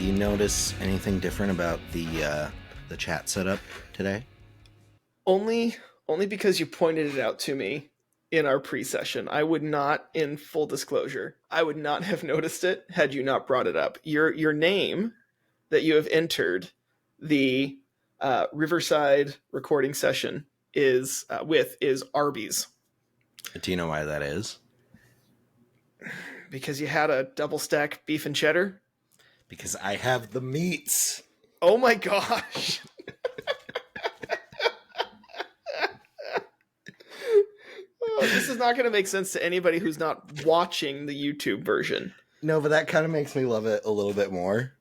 you notice anything different about the chat setup today? Only because you pointed it out to me in our pre-session. I would not, in full disclosure, I would not have noticed it had you not brought it up. Your name that you have entered the Riverside recording session is Arby's. Do you know why that is? Because you had a double stack beef and cheddar? Because I have the meats. Oh my gosh. This is not going to make sense to anybody who's not watching the YouTube version. No, but that kind of makes me love it a little bit more.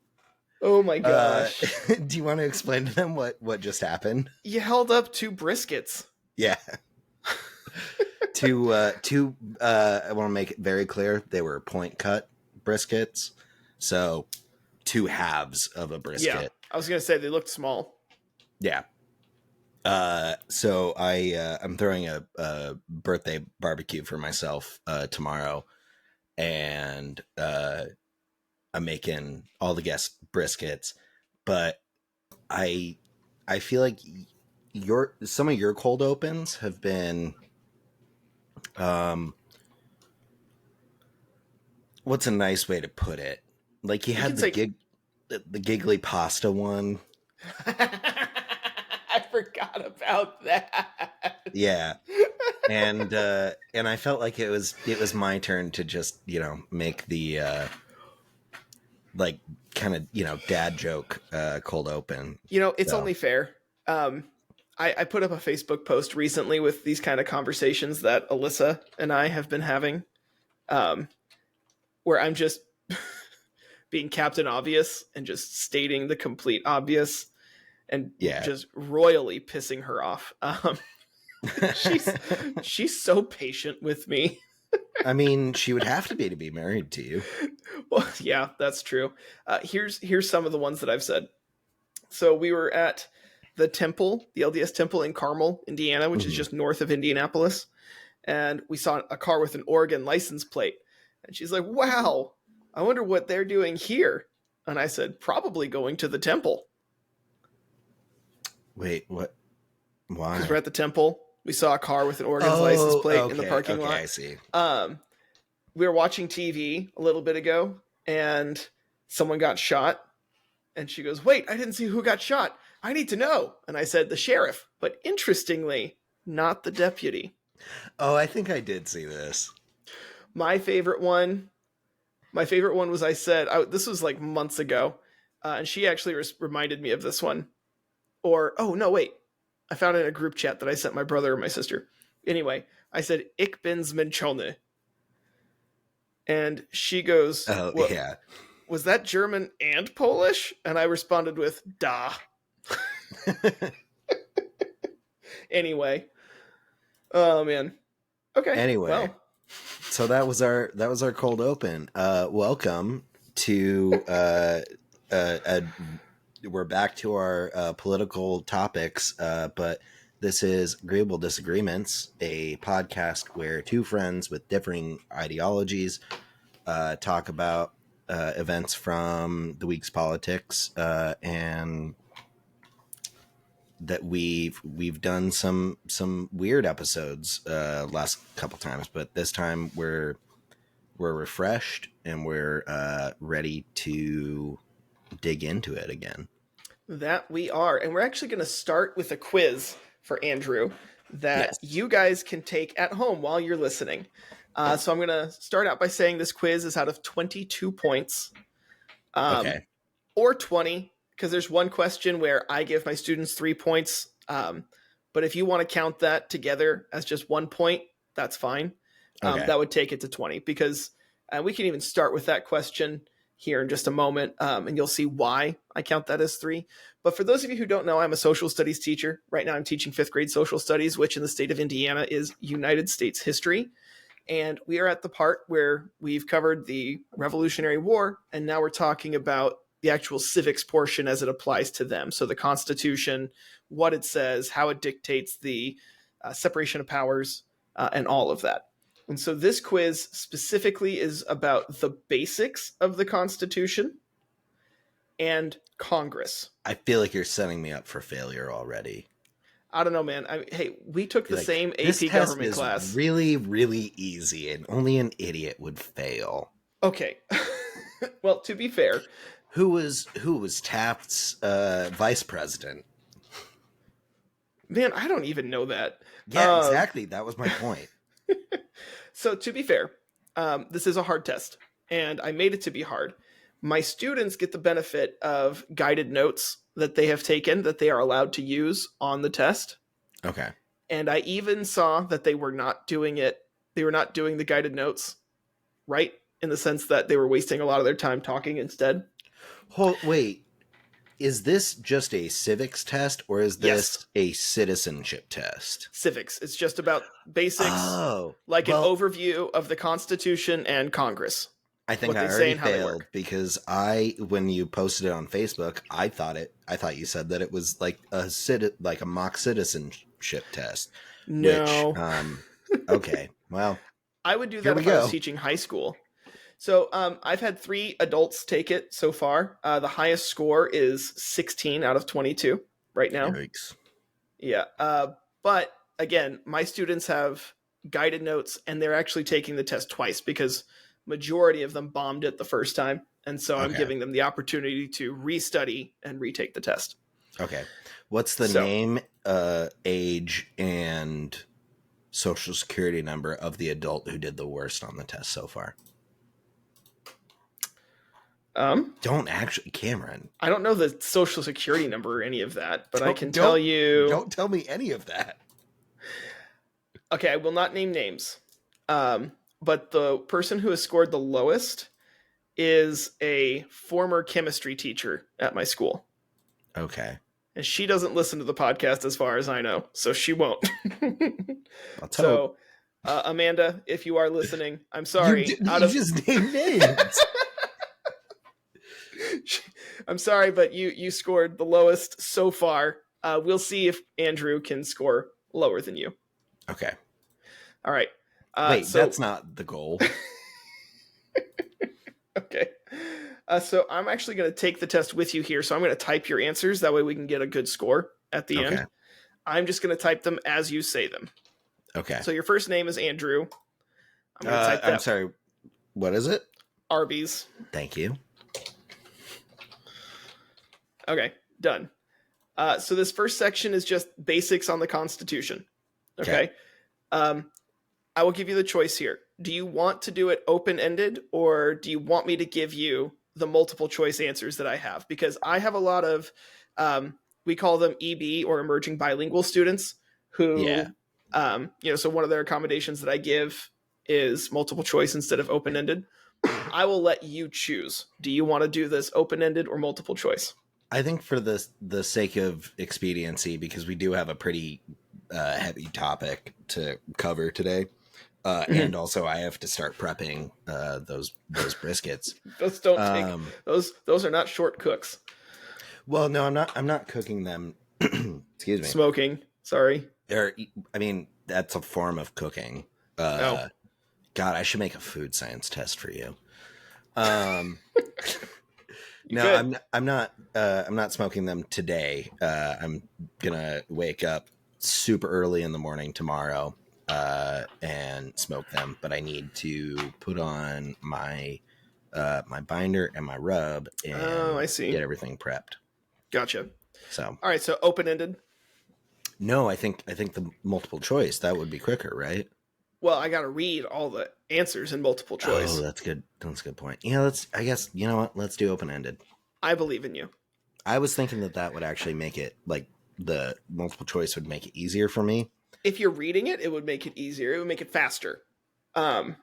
Oh my gosh. Do you want to explain to them what just happened? You held up 2 briskets. Yeah. two I want to make it very clear, they were point cut briskets. So 2 halves of a brisket. Yeah. I was going to say they looked small. Yeah. So I'm throwing a birthday barbecue for myself tomorrow, and I'm making all the guests briskets, but I feel like some of your cold opens have been what's a nice way to put it? Like you had the giggly pasta one. I forgot about that. Yeah. And I felt like it was my turn to just, make the like kind of, dad joke cold open. It's only fair. I put up a Facebook post recently with these kind of conversations that Alyssa and I have been having, where I'm just being Captain Obvious and just stating the complete obvious and just royally pissing her off. She's so patient with me. I mean, she would have to be married to you. Well, yeah, that's true. Here's some of the ones that I've said. So we were at the temple, the LDS temple in Carmel, Indiana, which is just north of Indianapolis. And we saw a car with an Oregon license plate. And she's like, wow, I wonder what they're doing here. And I said, probably going to the temple. Wait, what? Why? Because we're at the temple. We saw a car with an Oregon license plate in the parking lot. I see. We were watching TV a little bit ago, and someone got shot. And she goes, wait, I didn't see who got shot. I need to know. And I said, the sheriff. But interestingly, not the deputy. Oh, I think I did see this. My favorite one was I said, this was like months ago, and she actually reminded me of this one. Or, oh, no, wait. I found it in a group chat that I sent my brother or my sister. Anyway, I said, Ich bin's Menschone. And she goes, oh, yeah. Was that German and Polish? And I responded with, da. Anyway. Oh, man. Okay. Anyway. Well. So that was our cold open. Welcome to we're back to our political topics, but this is Agreeable Disagreements, a podcast where 2 friends with differing ideologies talk about events from the week's politics, and that we've done some weird episodes last couple times, but this time we're refreshed and we're ready to dig into it again. That we are. And we're actually going to start with a quiz for Andrew that you guys can take at home while you're listening. So I'm going to start out by saying this quiz is out of 22 points. Okay. Or 20, because there's one question where I give my students 3 points. But if you want to count that together as just 1 point, that's fine. That would take it to 20, because we can even start with that question here in just a moment, and you'll see why I count that as 3. But for those of you who don't know, I'm a social studies teacher. Right now I'm teaching 5th grade social studies, which in the state of Indiana is United States history. And we are at the part where we've covered the Revolutionary War, and now we're talking about the actual civics portion as it applies to them. So the Constitution, what it says, how it dictates the separation of powers, and all of that. And so this quiz specifically is about the basics of the Constitution. and Congress. I feel like you're setting me up for failure already. I don't know, man. Hey, we took the Like, same this AP test government is class. really, really easy, and only an idiot would fail. Okay. Well, to be fair, who was Taft's vice president? Man, I don't even know that. Yeah, exactly. That was my point. So to be fair, this is a hard test, and I made it to be hard. My students get the benefit of guided notes that they have taken that they are allowed to use on the test. Okay. And I even saw that they were not doing it. They were not doing the guided notes right, in the sense that they were wasting a lot of their time talking instead. Wait, is this just a civics test, or is this a citizenship test? Civics. It's just about basics, an overview of the Constitution and Congress. I think I already failed because when you posted it on Facebook, I thought you said that it was like a mock citizenship test. No. Which, okay. Well, I would do that if I was teaching high school. So I've had 3 adults take it so far. The highest score is 16 out of 22 right now. Yikes. Yeah. But again, my students have guided notes, and they're actually taking the test twice because majority of them bombed it the first time. And so I'm giving them the opportunity to restudy and retake the test. Okay. What's the name, age, and social security number of the adult who did the worst on the test so far? Don't actually, Cameron. I don't know the social security number or any of that, but I can tell you. Don't tell me any of that. Okay, I will not name names. But the person who has scored the lowest is a former chemistry teacher at my school. Okay. And she doesn't listen to the podcast as far as I know, so she won't. So, Amanda, if you are listening, I'm sorry. You just named names. I'm sorry, but you scored the lowest so far. We'll see if Andrew can score lower than you. Okay. All right. Wait, that's not the goal. Okay. So I'm actually going to take the test with you here. So I'm going to type your answers. That way we can get a good score at the end. I'm just going to type them as you say them. Okay. So your first name is Andrew. I'm going to type that. I'm sorry. What is it? Arby's. Thank you. Okay, done. So this first section is just basics on the Constitution. Okay. I will give you the choice here. Do you want to do it open-ended, or do you want me to give you the multiple choice answers that I have? Because I have a lot of, we call them EB or emerging bilingual students who, so one of their accommodations that I give is multiple choice instead of open-ended. I will let you choose. Do you want to do this open-ended or multiple choice? I think for the sake of expediency, because we do have a pretty heavy topic to cover today, and also I have to start prepping those briskets. Those don't take those are not short cooks. Well, no, I'm not cooking them. Excuse me. Smoking. Sorry. That's a form of cooking. God, I should make a food science test for you. No, I'm not smoking them today. I'm gonna wake up super early in the morning tomorrow and smoke them, but I need to put on my my binder and my rub and I see. Get everything prepped. Gotcha. So all right, so open-ended. No, I think the multiple choice, that would be quicker, right? Well, I got to read all the answers in multiple choice. Oh, that's good. That's a good point. Yeah, I guess, you know what? Let's do open-ended. I believe in you. I was thinking that would actually make it, like, the multiple choice would make it easier for me. If you're reading it, it would make it easier. It would make it faster. But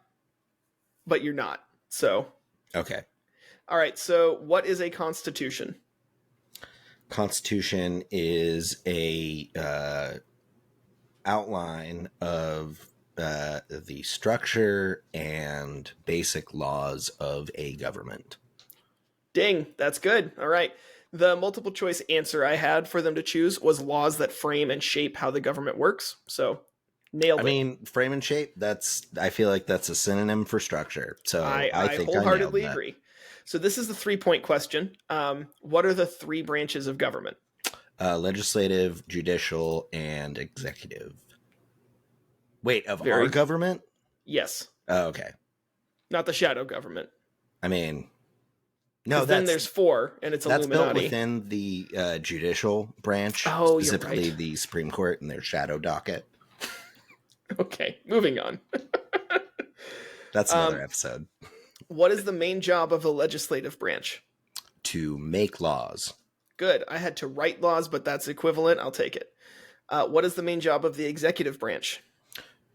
you're not. So. Okay. All right. So what is a constitution? Constitution is a outline of the structure and basic laws of a government. Ding, that's good. All right. The multiple choice answer I had for them to choose was laws that frame and shape how the government works. So, nailed it. I mean, frame and shape, I feel like that's a synonym for structure. So I think wholeheartedly agree. So this is the 3-point question. What are the 3 branches of government? Legislative, judicial, and executive. Wait, of our government? Yes. Oh, okay. Not the shadow government. I mean, no. Then there's 4, and it's that's Illuminati. built within the judicial branch, oh, specifically you're right. the Supreme Court and their shadow docket. Okay, moving on. That's another episode. What is the main job of the legislative branch? To make laws. Good. I had to write laws, but that's equivalent. I'll take it. What is the main job of the executive branch?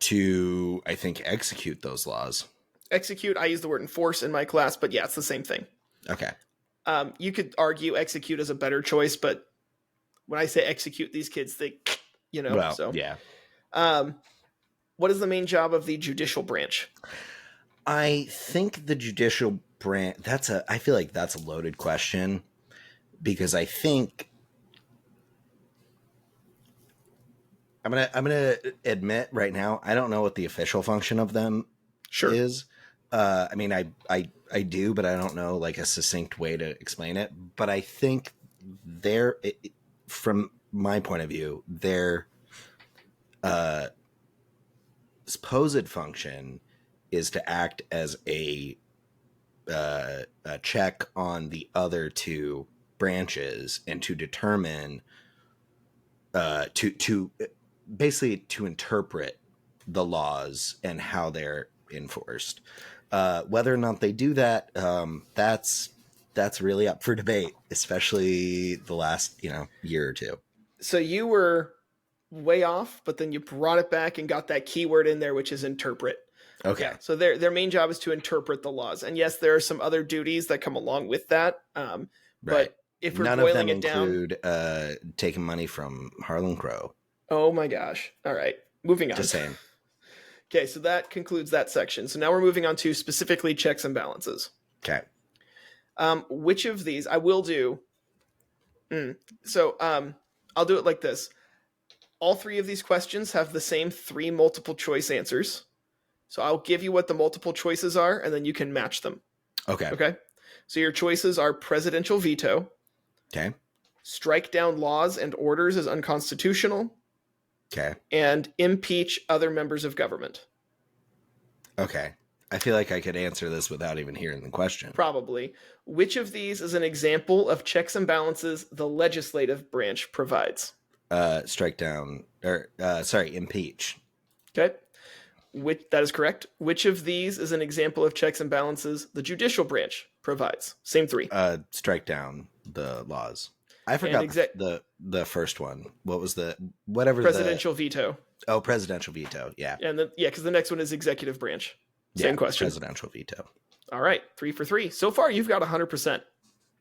To, I think, execute those laws. Execute. I use the word enforce in my class, but yeah, it's the same thing. Okay. You could argue execute is a better choice, but when I say execute, these kids think, Well, so. yeah. What is the main job of the judicial branch? I think the judicial branch, I feel like that's a loaded question, because I think I'm gonna admit right now, I don't know what the official function of them is. I mean, I do, but I don't know like a succinct way to explain it. But I think from my point of view, their supposed function is to act as a check on the other 2 branches and to determine to basically to interpret the laws and how they're enforced. Whether or not they do that, that's really up for debate, especially the last year or 2. So you were way off, but then you brought it back and got that keyword in there, which is interpret. Okay. Yeah, so their main job is to interpret the laws, and yes, there are some other duties that come along with that. Right. But if we're None boiling of them it down, include taking money from Harlan Crow. Oh my gosh! All right, moving on. Just saying. Okay, so that concludes that section. So now we're moving on to specifically checks and balances. Okay. Which of these I will do? I'll do it like this. All 3 of these questions have the same 3 multiple choice answers. So I'll give you what the multiple choices are, and then you can match them. Okay. Okay. So your choices are presidential veto. Okay. Strike down laws and orders as unconstitutional. Okay. And impeach other members of government. Okay. I feel like I could answer this without even hearing the question. Probably. Which of these is an example of checks and balances the legislative branch provides? Strike down, impeach. Okay. That is correct. Which of these is an example of checks and balances the judicial branch provides? Same 3. Strike down the laws. I forgot the first one. What was presidential veto? Oh, presidential veto. Yeah. And because the next one is executive branch. Same question. Presidential veto. All right, 3 for 3. So far, you've got 100%.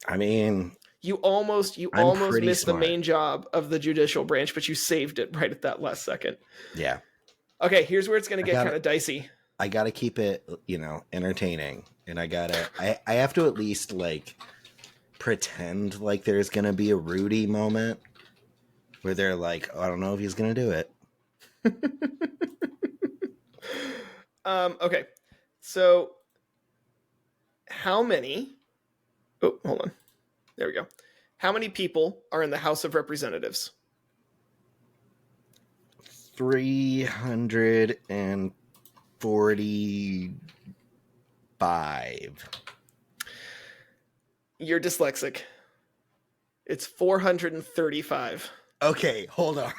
I mean, you almost missed the main job of the judicial branch, but you saved it right at that last second. Yeah. Okay, here's where it's going to get kind of dicey. I got to keep it, entertaining, and I have to at least pretend like there's going to be a Rudy moment where they're like, oh, I don't know if he's going to do it. Okay. So how many, hold on. There we go. How many people are in the House of Representatives? 345. You're dyslexic. It's 435. Okay, hold on.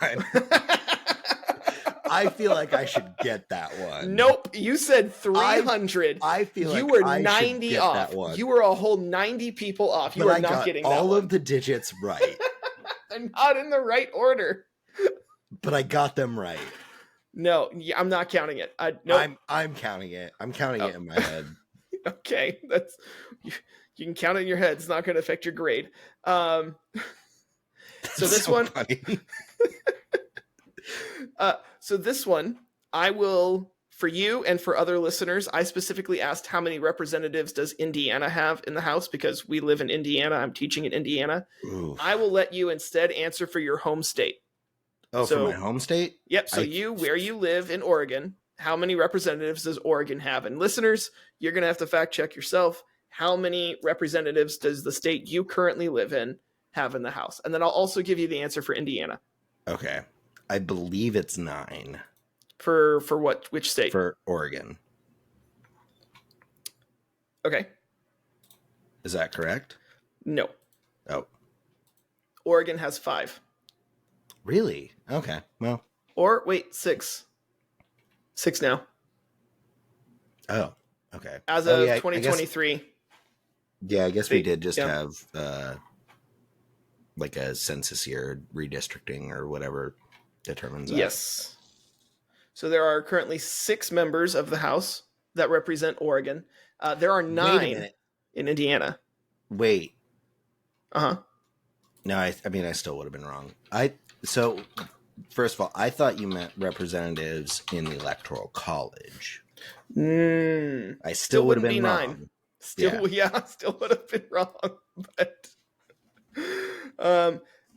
I feel like I should get that one. Nope, you said 300. I feel like you were I 90 should get off. That one. You were a whole 90 people off. You but are I not got getting that all one. of the digits right. They're not in the right order. But I got them right. No, I'm not counting it. Nope. I'm counting it. I'm counting it in my head. Okay, that's you can count it in your head. It's not going to affect your grade. So this one. Funny. So this one, I will, for you and for other listeners, I specifically asked how many representatives does Indiana have in the House because we live in Indiana. I'm teaching in Indiana. Ooh. I will let you instead answer for your home state. Oh, for my home state? Yep. So where you live in Oregon, how many representatives does Oregon have? And listeners, you're going to have to fact check yourself. how many representatives does the state you currently live in have in the House? And then I'll also give you the answer for Indiana. Okay. I believe it's 9. For what? Which state? For Oregon. Okay. Is that correct? No. Oh. Oregon has 5. Really? Okay. Well. Or wait, 6. 6 now. Oh. Okay. As of 2023. I guess we did just have like a census year redistricting or whatever determines that. Yes. So there are currently 6 members of the House that represent Oregon. There are 9 in Indiana. Wait. Uh-huh. No, I mean, I still would have been wrong. So, first of all, I thought you meant representatives in the Electoral College. I still would have been wrong. 9. Still would have been wrong. But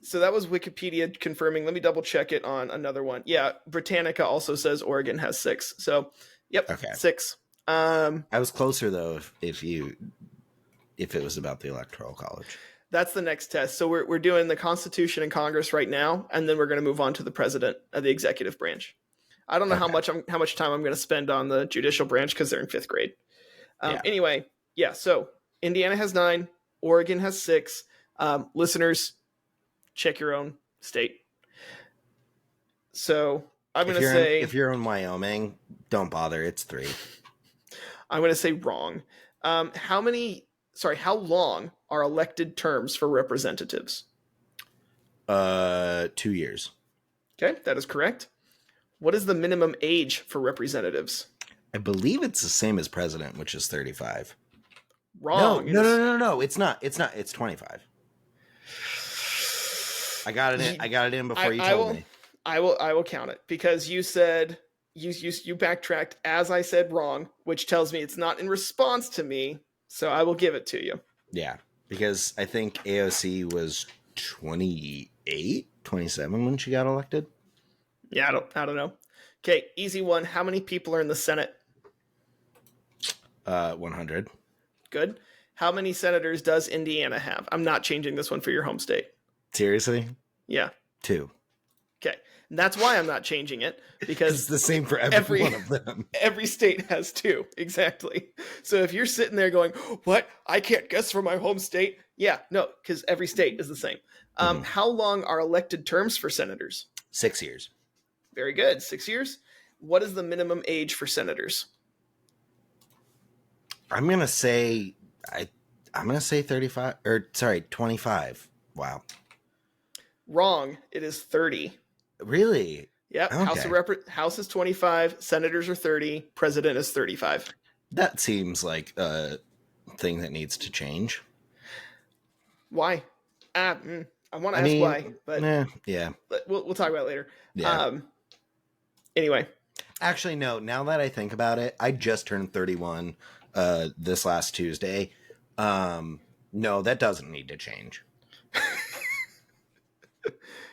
so that was Wikipedia confirming. Let me double check it on another one. Yeah, Britannica also says Oregon has 6. So, yep, okay. 6. I was closer though if it was about the Electoral College. That's the next test. So we're doing the Constitution and Congress right now, and then we're going to move on to the president of the executive branch. I don't know how much time I'm going to spend on the judicial branch because they're in 5th grade. Anyway, so Indiana has 9, Oregon has 6. Listeners, check your own state. So I'm going to say... If you're in Wyoming, don't bother. It's 3. I'm going to say wrong. How long are elected terms for representatives? 2 years. Okay, that is correct. What is the minimum age for representatives? I believe it's the same as president, which is 35. Wrong. No. It's not. It's 25. I got it in before you told me. I will count it because you said you backtracked as I said wrong, which tells me it's not in response to me. So I will give it to you. Yeah, because I think AOC was 28, 27 when she got elected. Yeah, I don't know. Okay, easy one. How many people are in the Senate? 100. Good. How many senators does Indiana have? I'm not changing this one for your home state. Seriously? Yeah. 2. Okay. And that's why I'm not changing it, because it's the same for every one of them. Every state has 2. Exactly. So if you're sitting there going, what? I can't guess for my home state. Yeah, no, because every state is the same. How long are elected terms for senators? 6 years. Very good. 6 years. What is the minimum age for senators? I'm going to say 35 or sorry, 25. Wow. Wrong. It is 30. Really? Yep. Okay. House is 25, senators are 30, president is 35. That seems like a thing that needs to change. Why? I want to ask why, but yeah. We'll talk about it later. Yeah. Anyway. Actually, no, now that I think about it, I just turned 31 this last Tuesday. No, that doesn't need to change.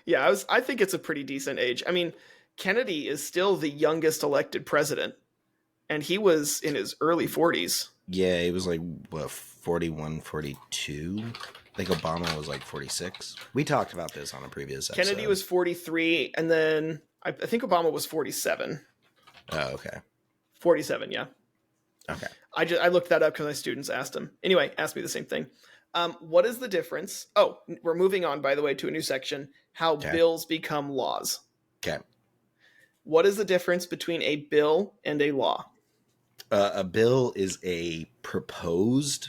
Yeah, I think it's a pretty decent age. I mean, Kennedy is still the youngest elected president, and he was in his early 40s. Yeah, he was like, 41, 42? I think Obama was like 46. We talked about this on a previous episode. Kennedy was 43, and then I think Obama was 47. Oh, okay. 47, yeah. Okay. I looked that up because my students asked him. Anyway, asked me the same thing. What is the difference? Oh, we're moving on, by the way, to a new section. How bills become laws. Okay. What is the difference between a bill and a law? A bill is a proposed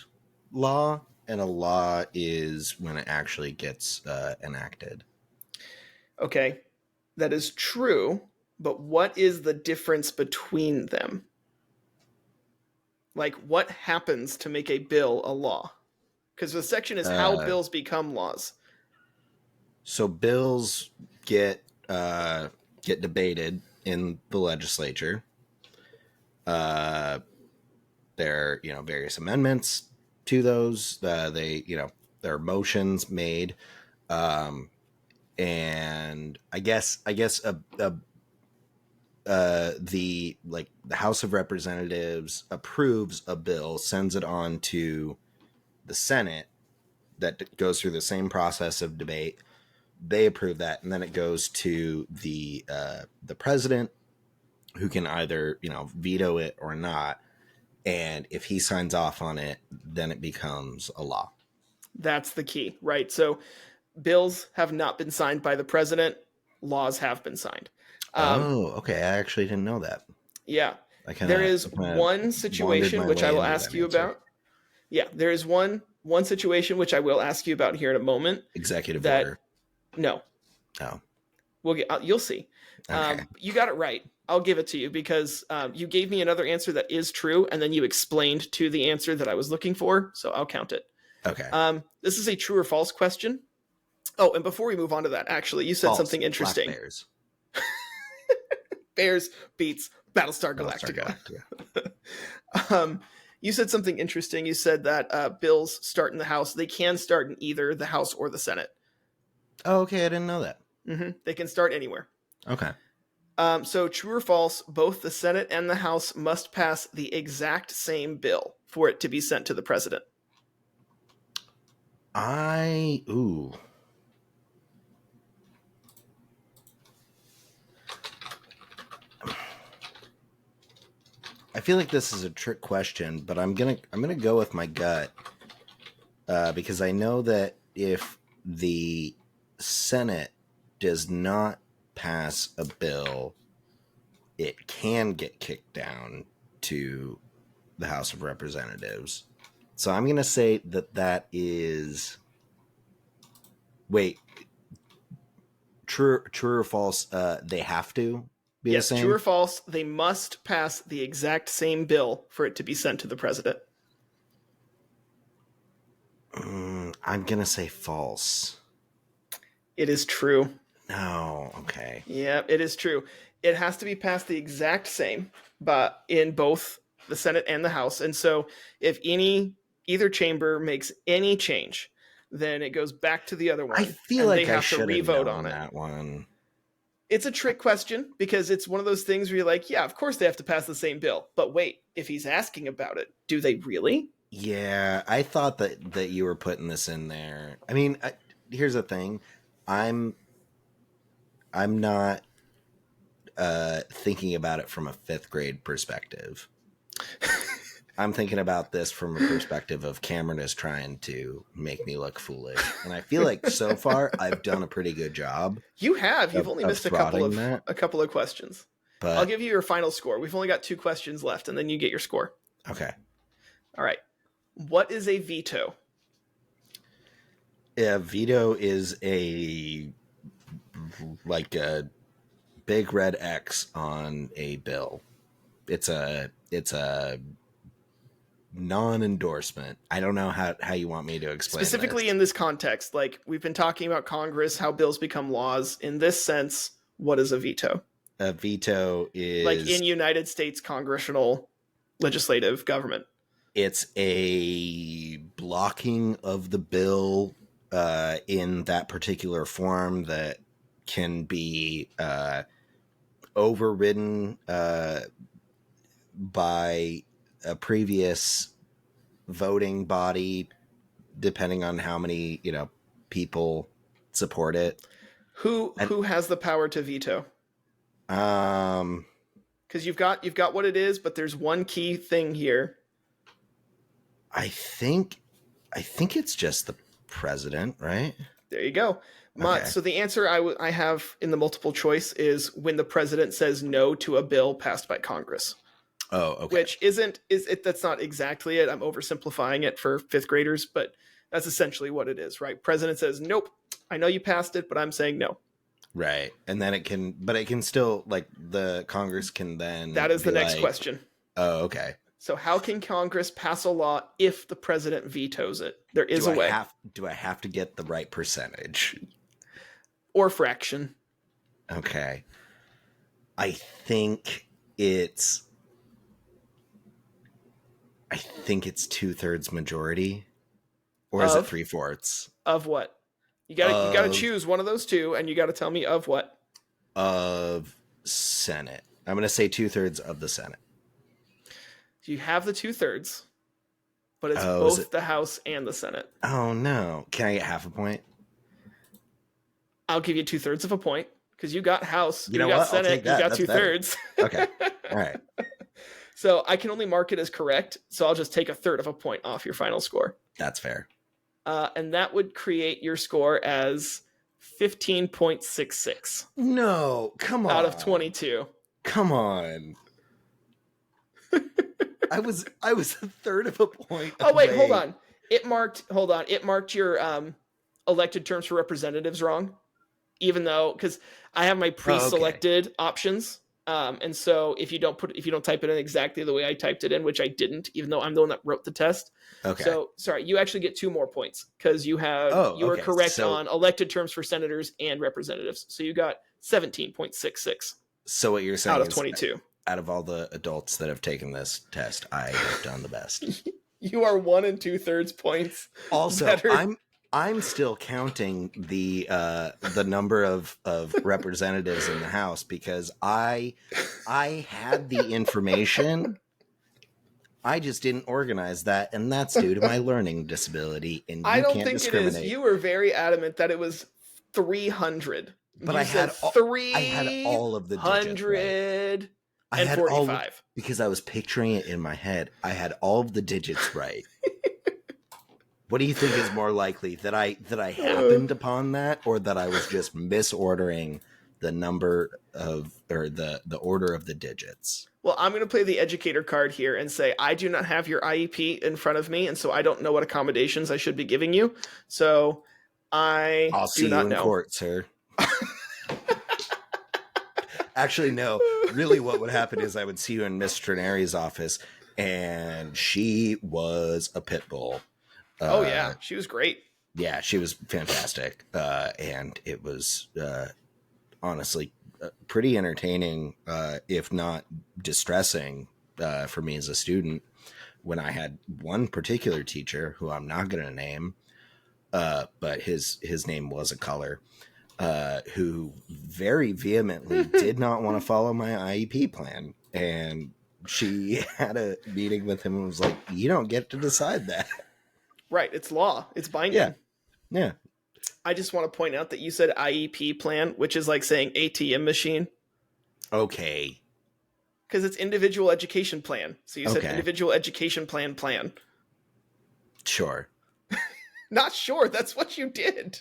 law, and a law is when it actually gets enacted. Okay, that is true, but what is the difference between them? Like, what happens to make a bill a law? Because the section is how bills become laws. So bills get debated in the legislature. There are various amendments to those. There are motions made, and I guess the House of Representatives approves a bill, sends it on to the Senate, that goes through the same process of debate. They approve that, and then it goes to the president, who can either veto it or not. And if he signs off on it, then it becomes a law. That's the key, right? So bills have not been signed by the president. Laws have been signed. Okay. I actually didn't know that. Yeah. There is one situation which I will ask you about. Yeah, there is one situation which I will ask you about here in a moment. Executive order. No. Oh. You'll see. Okay. You got it right. I'll give it to you because you gave me another answer that is true, and then you explained to the answer that I was looking for, so I'll count it. Okay. This is a true or false question. Oh, and before we move on to that, actually, you said false. Something interesting. Black Bears. Bears beats Battlestar Galactica. You said something interesting. You said that bills start in the House. They can start in either the House or the Senate. Oh, okay. I didn't know that. Mm-hmm. They can start anywhere. Okay. So true or false, both the Senate and the House must pass the exact same bill for it to be sent to the president. I feel like this is a trick question, but I'm gonna go with my gut, because I know that if the Senate does not pass a bill, it can get kicked down to the House of Representatives. So I'm gonna say that is. Wait, true or false? They have to be the same? Yes, true or false, they must pass the exact same bill for it to be sent to the president. I'm going to say false. It is true. No, okay. Yeah, it is true. It has to be passed the exact same, but in both the Senate and the House. And so if either chamber makes any change, then it goes back to the other one. I feel like they I have should to have revote known on that one. It's a trick question because it's one of those things where you're like, yeah, of course they have to pass the same bill. But wait, if he's asking about it, do they really? Yeah, I thought that you were putting this in there. I mean, here's the thing. I'm not thinking about it from a 5th grade perspective. I'm thinking about this from a perspective of Cameron is trying to make me look foolish. And I feel like so far I've done a pretty good job. You have. You've only missed a couple of questions. But I'll give you your final score. We've only got 2 questions left, and then you get your score. Okay. All right. What is a veto? A veto is like a big red X on a bill. It's a non-endorsement. I don't know how you want me to explain specifically this. In this context, like we've been talking about Congress, how bills become laws. In this sense, what is a veto? A veto is like in United States congressional legislative government. It's a blocking of the bill in that particular form that can be overridden by a previous voting body, depending on how many people support it. Who has the power to veto? Because you've got what it is, but there's one key thing here. I think it's just the president, right? There you go. Okay. So the answer I have in the multiple choice is when the president says no to a bill passed by Congress. Oh, okay. Which that's not exactly it. I'm oversimplifying it for 5th graders, but that's essentially what it is, right? President says, nope, I know you passed it, but I'm saying no. Right. And then it can still, like, the Congress can then... That is the next question. Oh, okay. So how can Congress pass a law if the president vetoes it? There is a way. Do I have to get the right percentage? Or fraction. Okay. I think it's 2/3 majority, or is it 3/4? Of what? You gotta choose one of those two, and you gotta tell me of what. Of Senate. I'm going to say 2/3 of the Senate. You have the 2/3, but it's both the House and the Senate. Oh, no. Can I get half a point? I'll give you 2/3 of a point because you got House, you got Senate, you got 2/3. Okay. All right. So I can only mark it as correct. So I'll just take 1/3 of a point off your final score. That's fair. And that would create your score as 15.66. No, come on. Out of 22. Come on. I was 1/3 of a point. Oh wait, hold on. It marked your elected terms for representatives wrong. Even though, because I have my pre-selected options. And so if you don't type it in exactly the way I typed it in, which I didn't, even though I'm the one that wrote the test. Okay. So sorry, you actually get 2 more points because you were correct on elected terms for senators and representatives. So you got 17.66. So what you're saying out of 22. Out of all the adults that have taken this test, I have done the best. You are 1 2/3 points. Also, better. I'm still counting the number of representatives in the House because I had the information. I just didn't organize that, and that's due to my learning disability. And I don't think it is. You were very adamant that it was 300, but I had all of the digits right. I had 45 because I was picturing it in my head. I had all of the digits right. What do you think is more likely, that I happened upon that, or that I was just misordering the number of, or the order of the digits? Well, I'm going to play the educator card here and say I do not have your IEP in front of me, and so I don't know what accommodations I should be giving you. So I'll see you in court, sir. Actually, no. Really, what would happen is I would see you in Miss Trineri's office, and she was a pit bull. Oh yeah, she was great. Yeah, she was fantastic, and it was honestly pretty entertaining, if not distressing, for me as a student. When I had one particular teacher who I'm not going to name, but his name was a color, who very vehemently did not want to follow my IEP plan, and she had a meeting with him and was like, "You don't get to decide that." Right, it's law. It's binding. Yeah. I just want to point out that you said IEP plan, which is like saying ATM machine. Okay. Because it's individual education plan. So you said individual education plan. Sure. Not sure. That's what you did.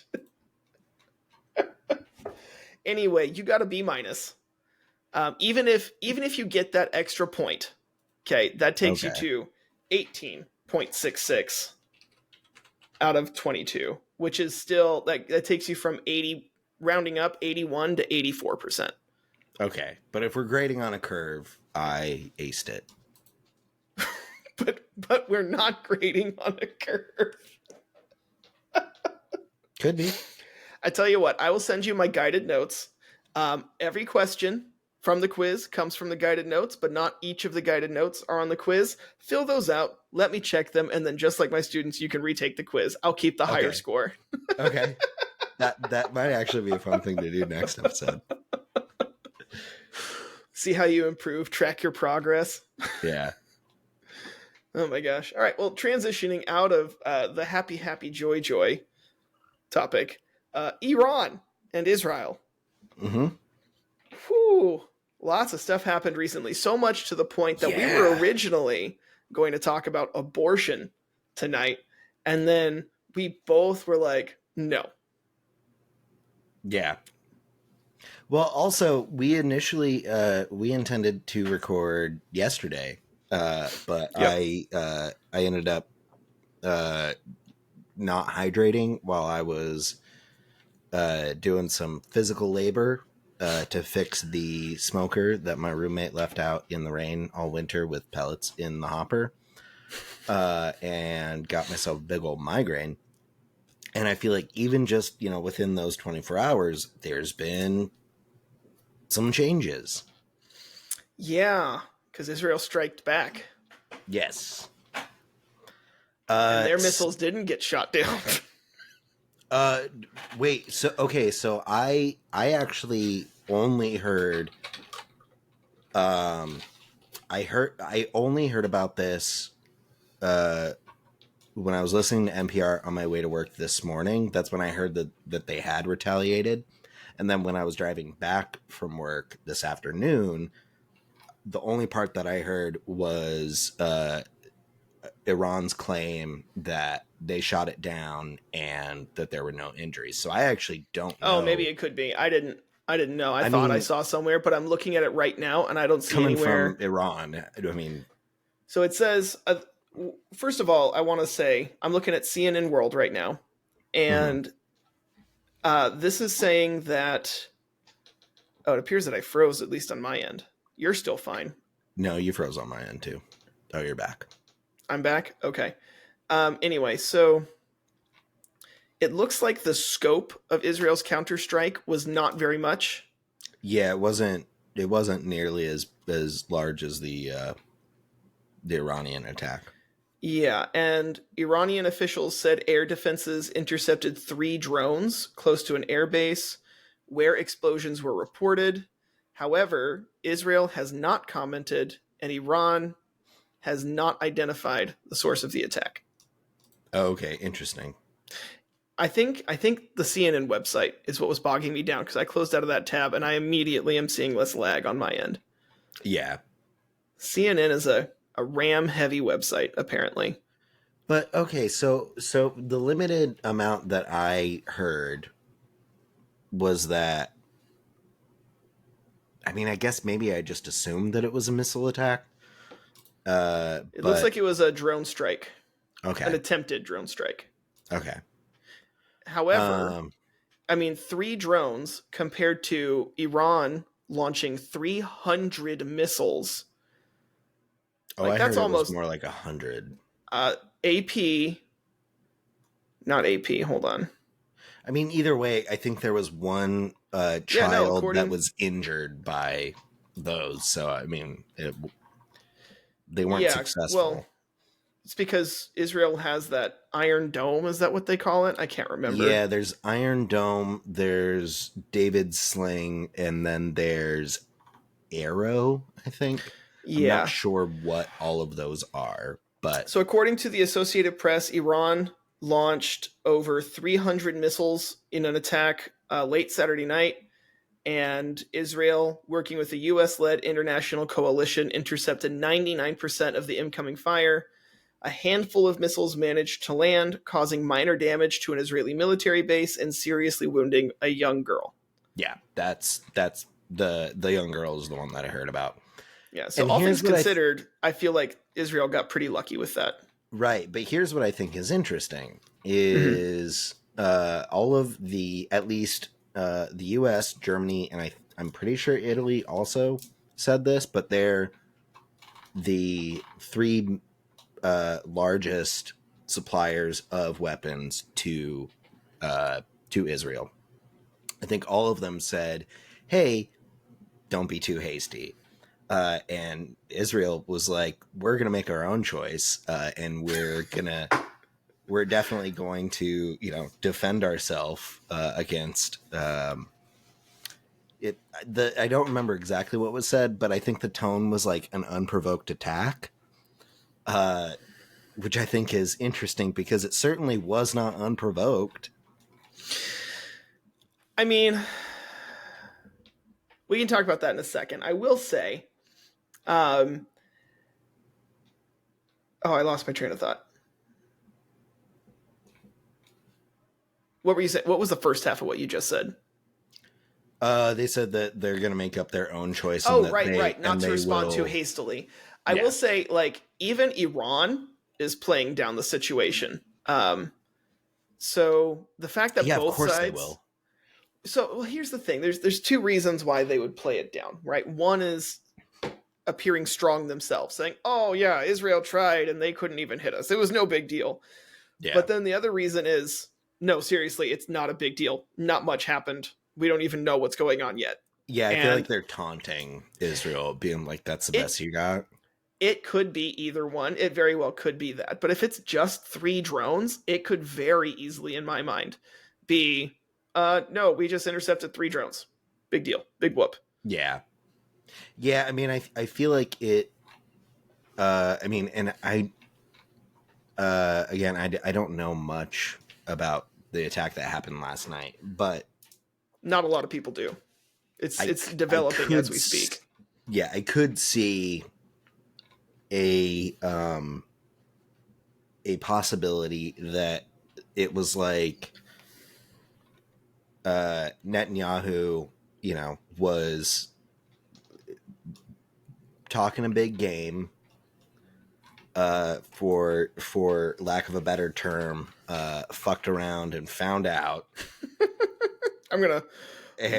Anyway, you got a B-. Even if you get that extra point, okay, that takes you to 18.66. out of 22, which is still that takes you from 80, rounding up 81 to 84%. Okay, but if we're grading on a curve, I aced it. but we're not grading on a curve. Could be. I tell you what, I will send you my guided notes. Every question from the quiz comes from the guided notes, but not each of the guided notes are on the quiz. Fill those out. Let me check them. And then just like my students, you can retake the quiz. I'll keep the higher score. Okay. That might actually be a fun thing to do next episode. See how you improve, track your progress. Yeah. Oh my gosh. All right. Well, transitioning out of the happy, joy topic, Iran and Israel. Mm-hmm. Whew. Lots of stuff happened recently. So much to the point that we were originally going to talk about abortion tonight. And then we both were like, no. Yeah. Well, also, we initially, we intended to record yesterday, but I ended up not hydrating while I was doing some physical labor to fix the smoker that my roommate left out in the rain all winter with pellets in the hopper, and got myself a big old migraine. And I feel like even just, within those 24 hours, there's been some changes. Yeah, because Israel striked back. Yes. And their missiles didn't get shot down. Wait, so I actually only heard I only heard about this when I was listening to NPR on my way to work this morning. That's when I heard that they had retaliated. And then when I was driving back from work this afternoon, the only part that I heard was Iran's claim that they shot it down and that there were no injuries. So I actually don't know. Oh, maybe it could be. I didn't know. I thought I saw somewhere, but I'm looking at it right now and I don't see coming anywhere. From Iran, I mean. So it says, first of all, I want to say I'm looking at CNN World right now, and this is saying that. Oh, it appears that I froze, at least on my end. You're still fine. No, you froze on my end too. Oh, you're back. I'm back? Okay. Anyway, so it looks like the scope of Israel's counterstrike was not very much. Yeah, it wasn't nearly as large as the Iranian attack. Yeah, and Iranian officials said air defenses intercepted 3 drones close to an airbase where explosions were reported. However, Israel has not commented, and Iran has not identified the source of the attack. Oh, okay, interesting. I think the CNN website is what was bogging me down because I closed out of that tab and I immediately am seeing less lag on my end. Yeah. CNN is a RAM heavy website, apparently. But okay, so the limited amount that I heard was that, I mean, I guess maybe I just assumed that it was a missile attack. It looks like it was a drone strike. Okay. An attempted drone strike. Okay. However, I mean, 3 drones compared to Iran launching 300 missiles. Oh, like, that's almost more like 100. AP, not AP. Hold on. I mean, either way, I think there was one child that was injured by those. So, I mean, they weren't successful. Well, it's because Israel has that Iron Dome. Is that what they call it? I can't remember. Yeah, there's Iron Dome, there's David's Sling, and then there's Arrow, I think. Yeah. I'm not sure what all of those are, but... So according to the Associated Press, Iran launched over 300 missiles in an attack late Saturday night, and Israel, working with a U.S.-led international coalition, intercepted 99% of the incoming fire. A handful of missiles managed to land, causing minor damage to an Israeli military base and seriously wounding a young girl. Yeah, that's the young girl is the one that I heard about. Yeah, so all things considered, I feel like Israel got pretty lucky with that. Right, but here's what I think is interesting, is all of the, at least the U.S., Germany, and I'm pretty sure Italy also said this, but they're the 3 largest suppliers of weapons to Israel. I think all of them said, hey, don't be too hasty. And Israel was like, we're going to make our own choice. And we're definitely going to, defend ourselves against it. I don't remember exactly what was said, but I think the tone was like an unprovoked attack. Which I think is interesting because it certainly was not unprovoked. I mean, we can talk about that in a second. I will say, I lost my train of thought. What were you saying? What was the first half of what you just said? They said that they're going to make up their own choice. Oh, right. Not to respond too hastily. I will say, like, even Iran is playing down the situation. So the fact that both sides, they will. So, well, here's the thing. There's 2 reasons why they would play it down, right? One is appearing strong themselves, saying, "Oh yeah, Israel tried and they couldn't even hit us. It was no big deal." Yeah. But then the other reason is, no, seriously, it's not a big deal. Not much happened. We don't even know what's going on yet. Yeah, I feel like they're taunting Israel, being like, "That's the best you got." It could be either one. It very well could be that. But if it's just 3 drones, it could very easily, in my mind, be, no, we just intercepted 3 drones. Big deal. Big whoop. Yeah. Yeah, I mean, I feel like it. I mean, and again, I don't know much about the attack that happened last night, but Not a lot of people do. It's I developing as we speak. Yeah, I could see a possibility that it was like Netanyahu, was talking a big game, for lack of a better term, fucked around and found out. I'm gonna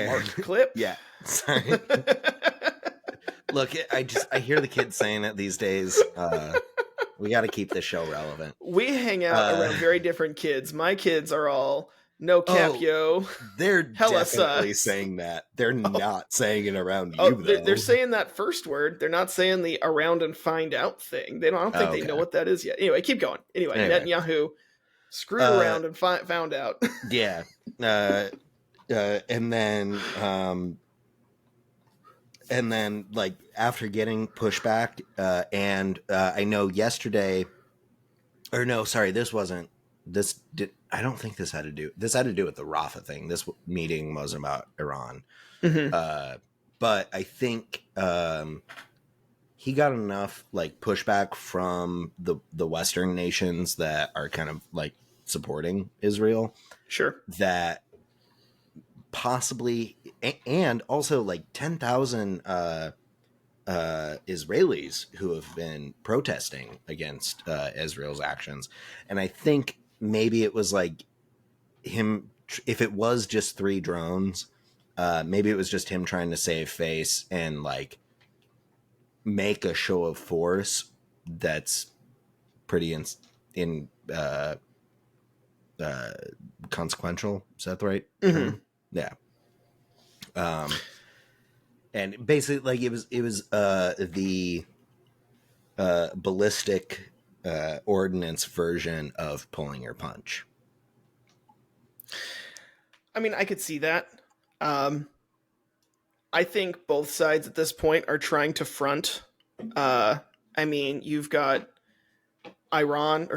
mark clip. Yeah, sorry. Look, I hear the kids saying it these days. We got to keep this show relevant. We hang out around very different kids. My kids are all no cap, yo. They're definitely saying that. They're not saying it around you, though. They're saying that first word. They're not saying the around and find out thing. I don't think they know what that is yet. Anyway, keep going. Anyway. Netanyahu screwed around and found out. Yeah. And then, like, after getting pushback, and I know yesterday, or no, sorry, this wasn't. I don't think this had to do with the Rafah thing. This meeting wasn't about Iran. Mm-hmm. But I think he got enough, like, pushback from the Western nations that are kind of, like, supporting Israel. Sure. That possibly, and also, like, 10,000 Israelis who have been protesting against Israel's actions. And I think maybe it was like him, if it was just 3 drones, maybe it was just him trying to save face and, like, make a show of force that's pretty consequential. Is that the right term? Yeah. And basically, like, it was the ballistic ordnance version of pulling your punch. I mean, I could see that. I think both sides at this point are trying to front. I mean, you've got Iran,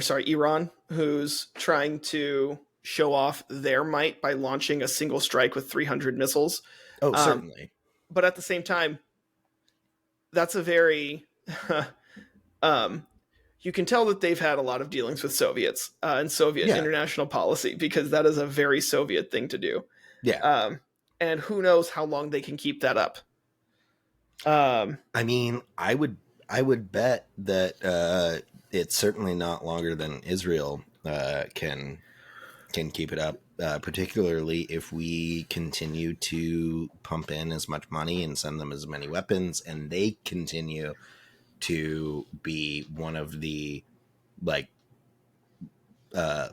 who's trying to show off their might by launching a single strike with 300 missiles. Oh, certainly. But at the same time, that's a very... you can tell that they've had a lot of dealings with Soviets and Soviet international policy, because that is a very Soviet thing to do. Yeah. And who knows how long they can keep that up. I mean, I would bet that it's certainly not longer than Israel can keep it up, particularly if we continue to pump in as much money and send them as many weapons, and they continue to be one of the, like,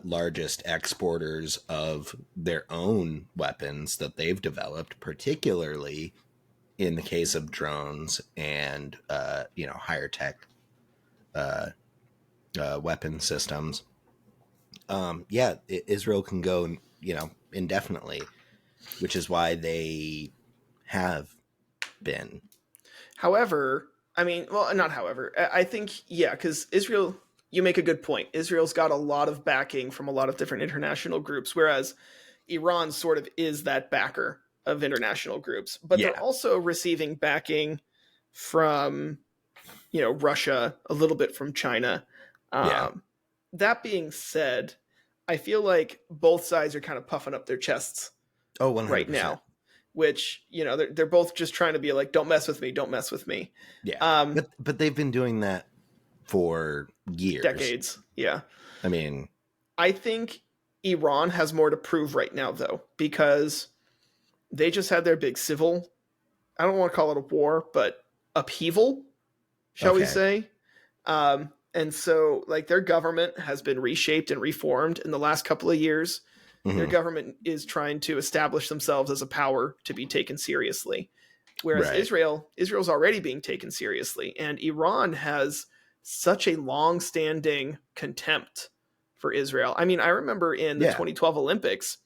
largest exporters of their own weapons that they've developed, particularly in the case of drones and higher tech weapon systems. Israel can go, indefinitely, which is why they have been. However, I mean, well, not however. I think, because Israel, you make a good point. Israel's got a lot of backing from a lot of different international groups, whereas Iran sort of is that backer of international groups. But they're also receiving backing from, Russia, a little bit from China. That being said, I feel like both sides are kind of puffing up their chests 100%. right now, which, they're both just trying to be like, don't mess with me, don't mess with me. Yeah. But they've been doing that for years. Decades. Yeah. I mean, I think Iran has more to prove right now, though, because they just had their big civil, I don't want to call it a war, but upheaval, shall we say. And so, like, their government has been reshaped and reformed in the last couple of years. Mm-hmm. Their government is trying to establish themselves as a power to be taken seriously. Whereas Israel's already being taken seriously. And Iran has such a long-standing contempt for Israel. I mean, I remember in the 2012 Olympics,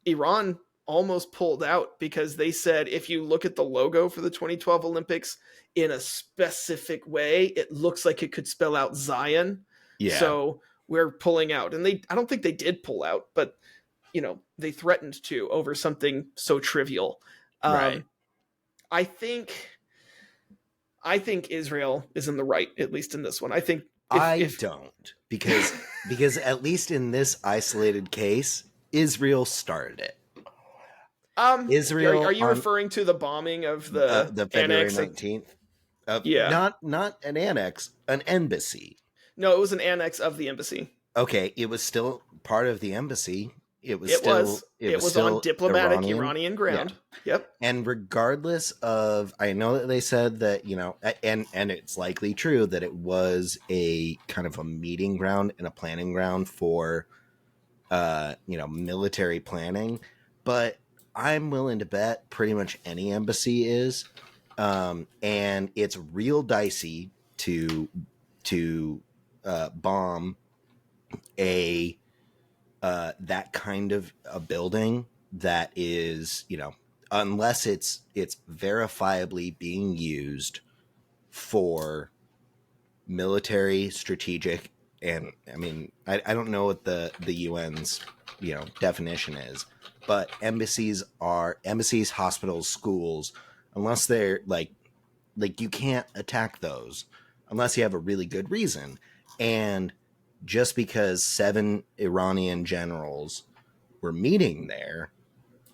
Iran almost pulled out because they said if you look at the logo for the 2012 Olympics in a specific way, it looks like it could spell out Zion. Yeah. So we're pulling out. And I don't think they did pull out, but they threatened to over something so trivial. Right. I think Israel is in the right, at least in this one. I think I don't, because at least in this isolated case, Israel started it. Israel. Are you referring to the bombing of the February 19th? Yeah, not an annex, an embassy. No, it was an annex of the embassy. Okay, it was still part of the embassy. It was on diplomatic Iranian ground. Yeah. Yep. And regardless of, I know that they said that, and it's likely true that it was a kind of a meeting ground and a planning ground for, military planning. But I'm willing to bet pretty much any embassy is. And it's real dicey to bomb that kind of a building that is, unless it's verifiably being used for military, strategic, and I mean, I don't know what the UN's definition is, but embassies, hospitals, schools, unless they're like you can't attack those unless you have a really good reason. And just because 7 Iranian generals were meeting there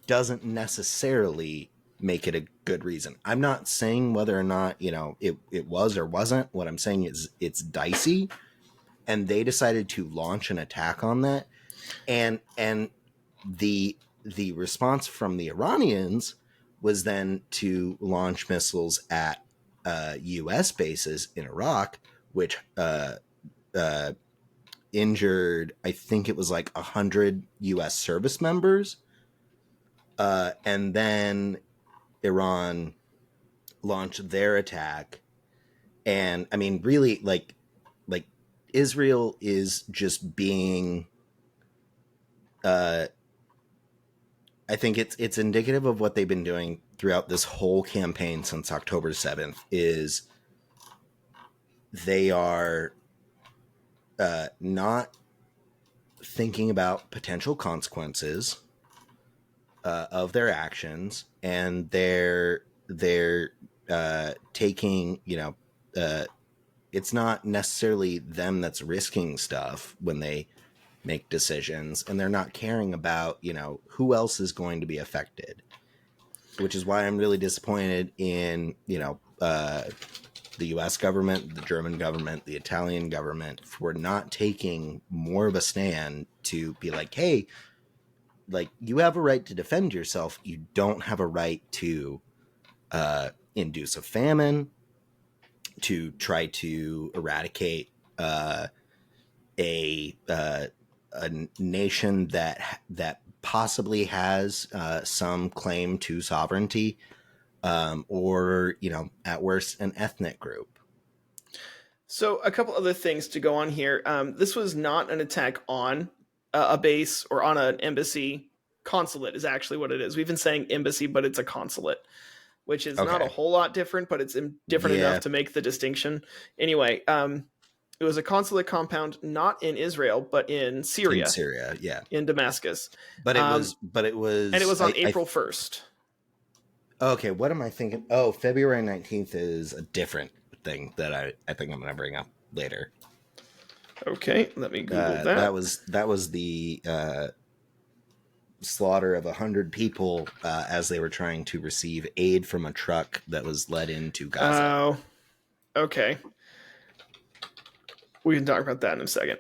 doesn't necessarily make it a good reason. I'm not saying whether or not, it was or wasn't. What I'm saying is it's dicey, and they decided to launch an attack on that. And the response from the Iranians was then to launch missiles at U.S. bases in Iraq, which injured, I think it was like 100 U.S. service members. And then Iran launched their attack. And I mean, really, like Israel is just being, I think it's indicative of what they've been doing throughout this whole campaign since October 7th, is they are not thinking about potential consequences of their actions, and they're taking, it's not necessarily them that's risking stuff when they make decisions, and they're not caring about, who else is going to be affected, which is why I'm really disappointed in, the U.S. government, the German government, the Italian government for not taking more of a stand to be like, hey, like, you have a right to defend yourself. You don't have a right to induce a famine, to try to eradicate a nation that possibly has some claim to sovereignty, or, at worst, an ethnic group. So a couple other things to go on here. This was not an attack on a base or on an embassy. Consulate is actually what it is. We've been saying embassy, but it's a consulate, which is not a whole lot different, but it's different enough to make the distinction. Anyway, it was a consulate compound not in Israel, but in Syria. In Syria, yeah. In Damascus. But it was and it was on April 1st. Okay, what am I thinking? Oh, February 19th is a different thing that I think I'm going to bring up later. Okay, let me Google that. That was the slaughter of 100 people as they were trying to receive aid from a truck that was led into Gaza. Oh, okay. We can talk about that in a second.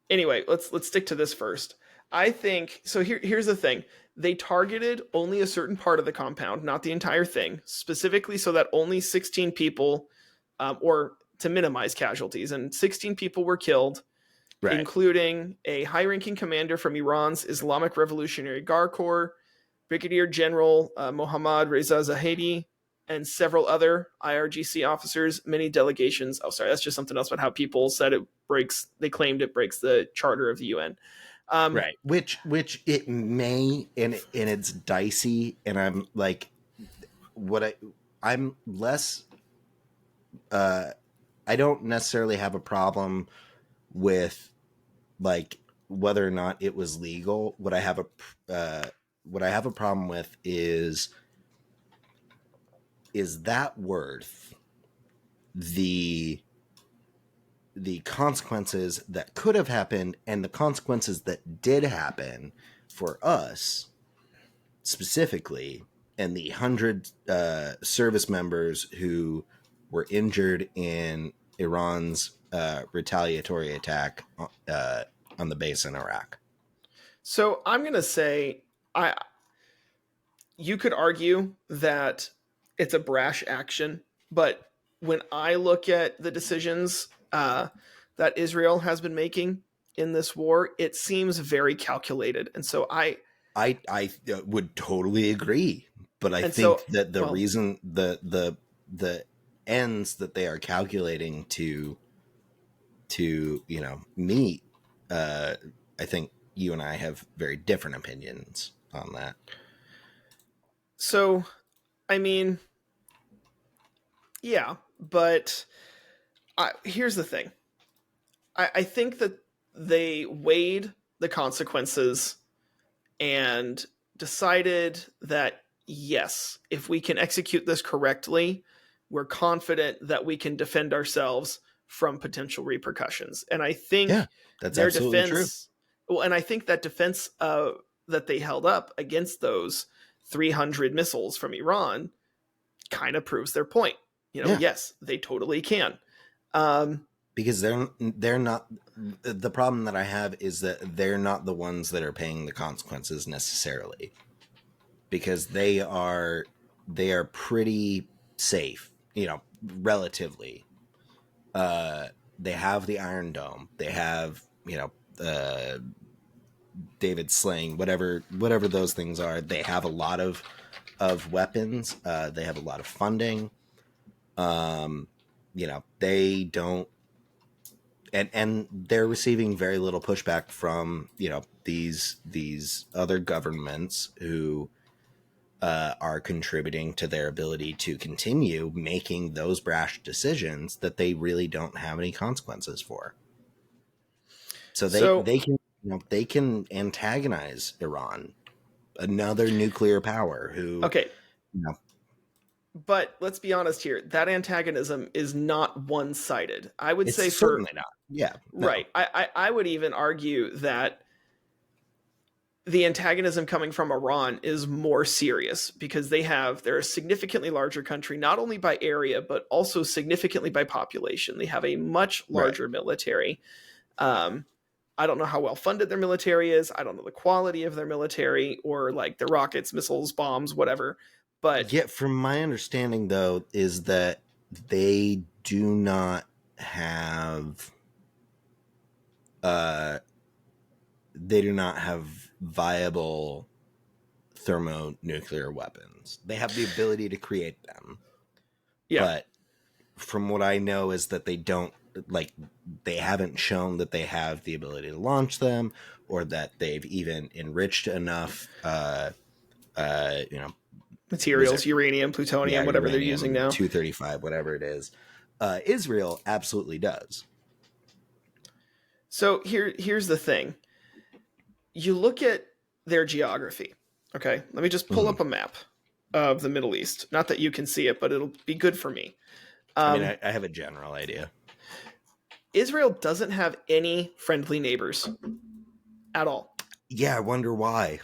Anyway, let's stick to this first. I think so. Here's the thing: they targeted only a certain part of the compound, not the entire thing, specifically so that only 16 people, or to minimize casualties, and 16 people were killed, right, including a high-ranking commander from Iran's Islamic Revolutionary Guard Corps, Brigadier General Mohammad Reza Zahedi, and several other IRGC officers, many delegations. Oh, sorry, that's just something else about how people said it breaks. They claimed it breaks the charter of the UN. Right. Which it may, and it's dicey, and I'm like, I'm less. I don't necessarily have a problem with like whether or not it was legal. What I have a problem with is that worth the consequences that could have happened and the consequences that did happen for us specifically, and the 100 service members who were injured in Iran's retaliatory attack on the base in Iraq. So I'm going to say, you could argue that it's a brash action, but when I look at the decisions that Israel has been making in this war, it seems very calculated. And so I would totally agree, but I think that the reason the ends that they are calculating to meet, I think you and I have very different opinions on that. So, I mean, yeah, but here's the thing. I think that they weighed the consequences and decided that, yes, if we can execute this correctly, we're confident that we can defend ourselves from potential repercussions. And I think that's their absolutely defense, true. Well, and I think that defense that they held up against those 300 missiles from Iran kind of proves their point. Yes, they totally can. Because they're not, the problem that I have is that they're not the ones that are paying the consequences necessarily, because they are pretty safe, relatively. They have the Iron Dome. They have, David slaying, whatever those things are. They have a lot of weapons. They have a lot of funding. They don't, and they're receiving very little pushback from these other governments who are contributing to their ability to continue making those brash decisions that they really don't have any consequences for. So they can antagonize Iran, another nuclear power who. Okay. But let's be honest here. That antagonism is not one-sided. I would say certainly not. Yeah. No. Right. I would even argue that the antagonism coming from Iran is more serious because they're a significantly larger country, not only by area, but also significantly by population. They have a much larger military. I don't know how well funded their military is. I don't know the quality of their military or like their rockets, missiles, bombs, whatever. But yet, from my understanding, though, is that they do not have viable thermonuclear weapons. They have the ability to create them. Yeah. But from what I know is that they haven't shown that they have the ability to launch them, or that they've even enriched enough materials, uranium, plutonium, whatever uranium, they're using now. 235, whatever it is. Israel absolutely does. So here's the thing. You look at their geography. Okay, let me just pull up a map of the Middle East. Not that you can see it, but it'll be good for me. I have a general idea. Israel doesn't have any friendly neighbors at all. Yeah, I wonder why.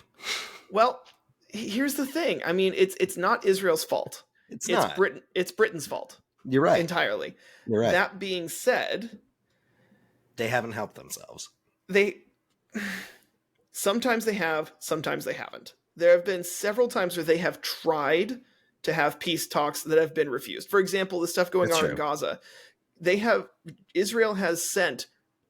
Well, here's the thing. I mean, it's not Israel's fault. It's not. It's Britain's fault. You're right. Entirely. You're right. That being said, they haven't helped themselves. Sometimes they have, sometimes they haven't. There have been several times where they have tried to have peace talks that have been refused. For example, the stuff going on in Gaza. Israel has sent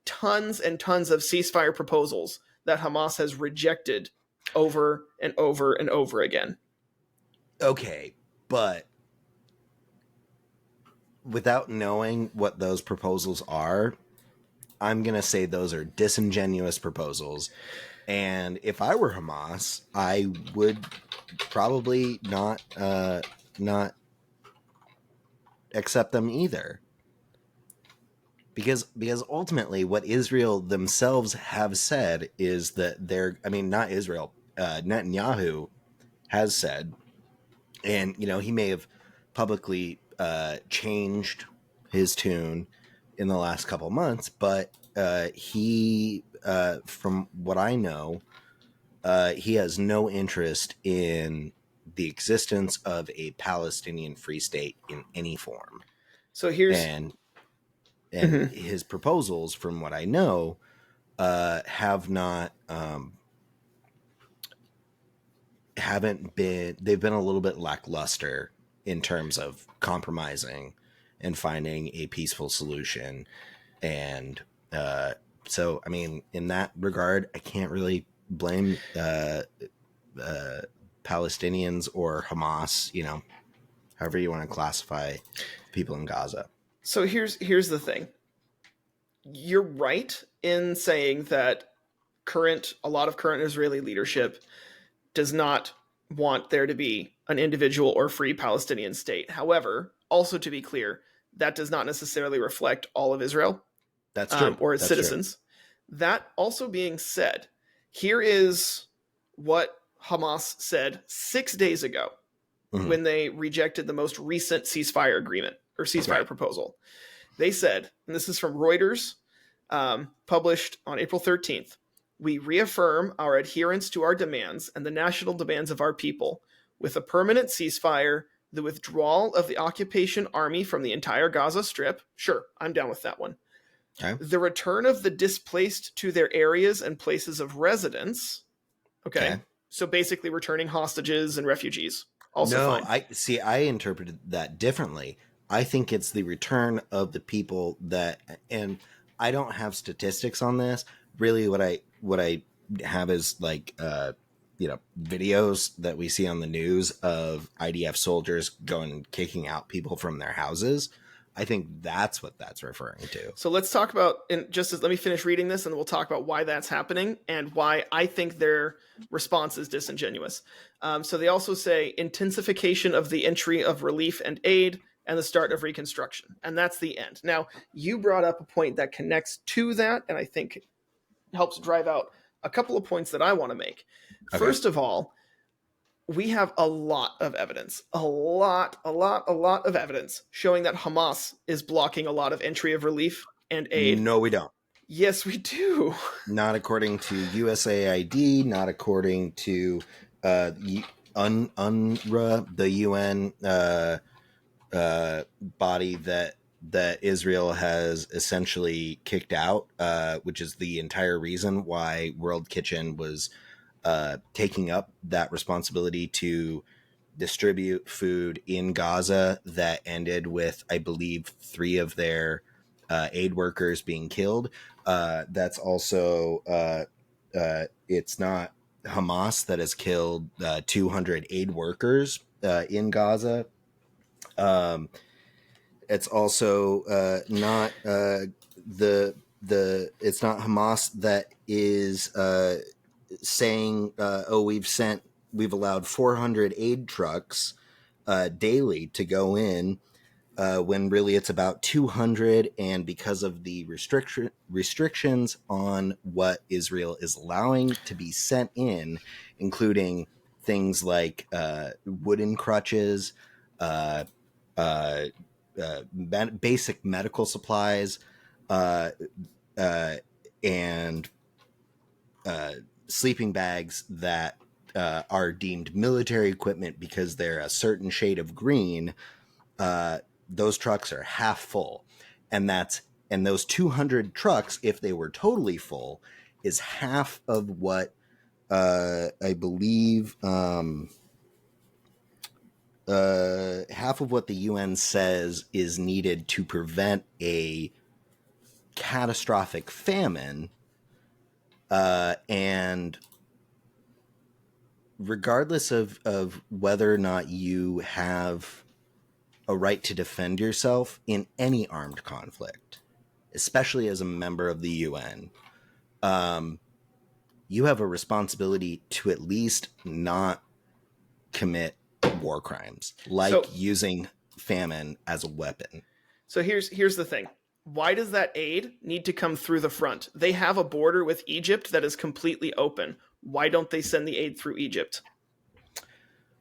tons and tons of ceasefire proposals that Hamas has rejected over and over and over again. Okay, but without knowing what those proposals are, I'm going to say those are disingenuous proposals. And if I were Hamas, I would probably not accept them either. Because ultimately what Israel themselves have said is that not Israel, Netanyahu has said, and he may have publicly changed his tune in the last couple months, but he, from what I know, he has no interest in the existence of a Palestinian free state in any form. So here's and his proposals, from what I know, have not haven't been they've been a little bit lackluster in terms of compromising and finding a peaceful solution. And so, I mean, in that regard, I can't really blame Palestinians or Hamas, however you want to classify people in Gaza. So here's the thing. You're right in saying that a lot of current Israeli leadership does not want there to be an individual or free Palestinian state. However, also to be clear, that does not necessarily reflect all of Israel. That's true. Or its citizens. True. That also being said, here is what Hamas said 6 days ago when they rejected the most recent ceasefire agreement or ceasefire proposal. They said, and this is from Reuters, published on April 13th, "We reaffirm our adherence to our demands and the national demands of our people, with a permanent ceasefire, the withdrawal of the occupation army from the entire Gaza Strip." Sure, I'm down with that one. Okay. "The return of the displaced to their areas and places of residence." Okay. So basically returning hostages and refugees. Also fine. I interpreted that differently. I think it's the return of the people that, and I don't have statistics on this. Really, what I have is like, videos that we see on the news of IDF soldiers going and kicking out people from their houses. I think that's what that's referring to. So let's talk about, let me finish reading this, and then we'll talk about why that's happening and why I think their response is disingenuous. So they also say intensification of the entry of relief and aid and the start of reconstruction. And that's the end. Now, you brought up a point that connects to that, and I think helps drive out a couple of points that I want to make. Okay. First of all, we have a lot of evidence, a lot of evidence showing that Hamas is blocking a lot of entry of relief and aid. No, we don't. Yes, we do. Not according to USAID, not according to UNRWA, the UN body that Israel has essentially kicked out, which is the entire reason why World Kitchen was taking up that responsibility to distribute food in Gaza that ended with, I believe, 3 of their aid workers being killed. That's also, it's not Hamas that has killed 200 aid workers in Gaza. It's also not it's not Hamas that is saying, we've allowed 400 aid trucks daily to go in, when really it's about 200, and because of the restrictions on what Israel is allowing to be sent in, including things like wooden crutches, basic medical supplies, and sleeping bags that are deemed military equipment because they're a certain shade of green, those trucks are half full. And those 200 trucks, if they were totally full, is half of what I believe half of what the UN says is needed to prevent a catastrophic famine. And regardless of whether or not you have a right to defend yourself in any armed conflict, especially as a member of the UN, you have a responsibility to at least not commit war crimes, like using famine as a weapon. So here's the thing. Why does that aid need to come through the front? They have a border with Egypt that is completely open. Why don't they send the aid through Egypt?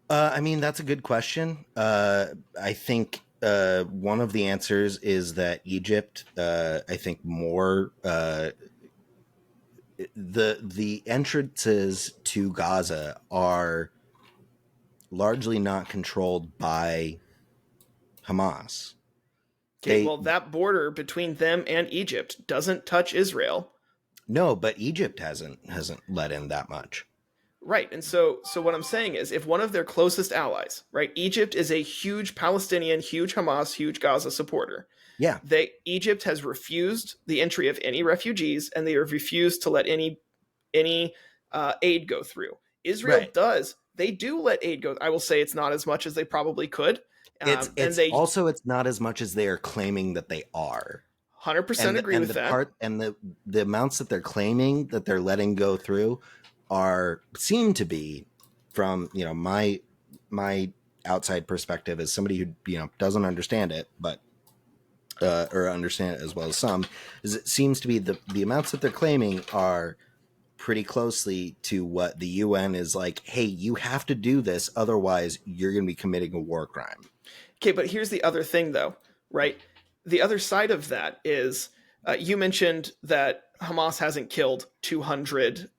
I mean, that's a good question. I think one of the answers is that Egypt, I think more the entrances to Gaza are largely not controlled by Hamas. Okay, well, that border between them and Egypt doesn't touch Israel. No, but Egypt hasn't let in that much. Right. And so what I'm saying is, if one of their closest allies, right, Egypt is a huge Palestinian, huge Hamas, huge Gaza supporter. Yeah. Egypt has refused the entry of any refugees, and they have refused to let any aid go through. Israel does. They do let aid go. I will say it's not as much as they probably could. It's not as much as they are claiming that they are. 100% agree with that. And the amounts that they're claiming that they're letting go through seem to be, from my outside perspective as somebody who doesn't understand it, but or understand it as well as some, is it seems to be the amounts that they're claiming are pretty closely to what the UN is like, hey, you have to do this, otherwise you're going to be committing a war crime. Okay, but here's the other thing, though, right? The other side of that is you mentioned that Hamas hasn't killed 200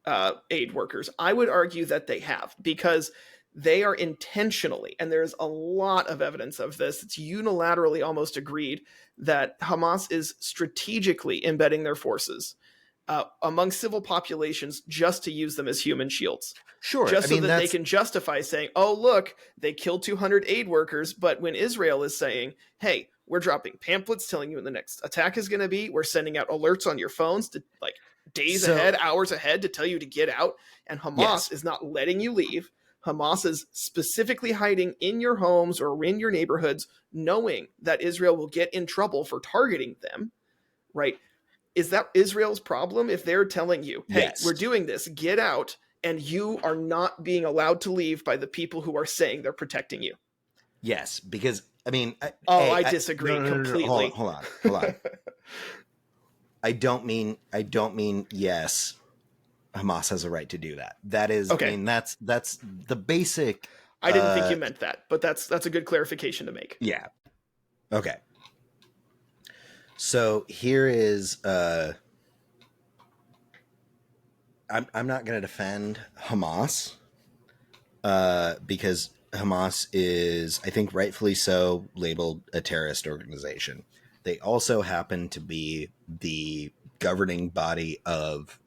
aid workers. I would argue that they have, because they are intentionally, and there's a lot of evidence of this, it's unilaterally almost agreed, that Hamas is strategically embedding their forces among civil populations just to use them as human shields. Sure. Just so that they can justify saying, oh, look, they killed 200 aid workers. But when Israel is saying, hey, we're dropping pamphlets telling you when the next attack is going to be, we're sending out alerts on your phones to days ahead, hours ahead, to tell you to get out. And Hamas is not letting you leave. Hamas is specifically hiding in your homes or in your neighborhoods, knowing that Israel will get in trouble for targeting them, right? Is that Israel's problem if they're telling you, hey, we're doing this, get out, and you are not being allowed to leave by the people who are saying they're protecting you? Yes, because, I mean... I disagree completely. No, hold on. I don't mean yes, Hamas has a right to do that. That is, okay. I mean, that's the basic... I didn't think you meant that, but that's a good clarification to make. Yeah. Okay. So here is... I'm not going to defend Hamas because Hamas is, I think rightfully so, labeled a terrorist organization. They also happen to be the governing body of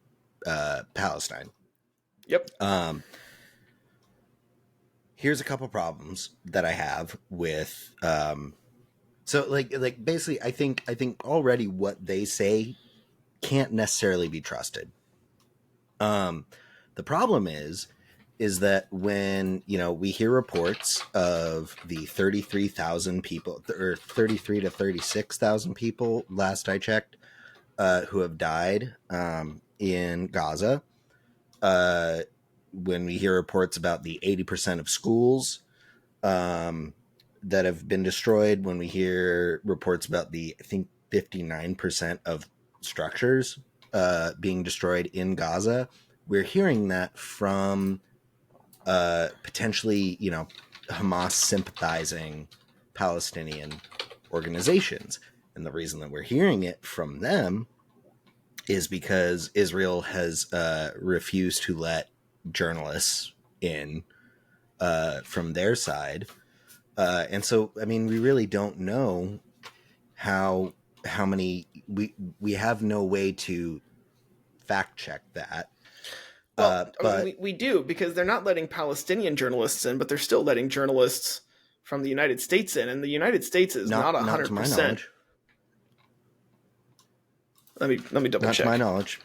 Palestine. Yep. Here's a couple problems that I have with so like basically I think already what they say can't necessarily be trusted. The problem is that when, we hear reports of the 33,000 people, or 33 to 36,000 people, last I checked, who have died in Gaza, when we hear reports about the 80% of schools that have been destroyed, when we hear reports about the, I think, 59% of structures being destroyed in Gaza, we're hearing that from potentially, Hamas sympathizing Palestinian organizations. And the reason that we're hearing it from them is because Israel has refused to let journalists in from their side. And so, I mean, we really don't know how many, we have no way to fact check that. Well, but we do, because they're not letting Palestinian journalists in, but they're still letting journalists from the United States in, and the United States is not 100%. Not to my knowledge. Let me double check. Not to my knowledge.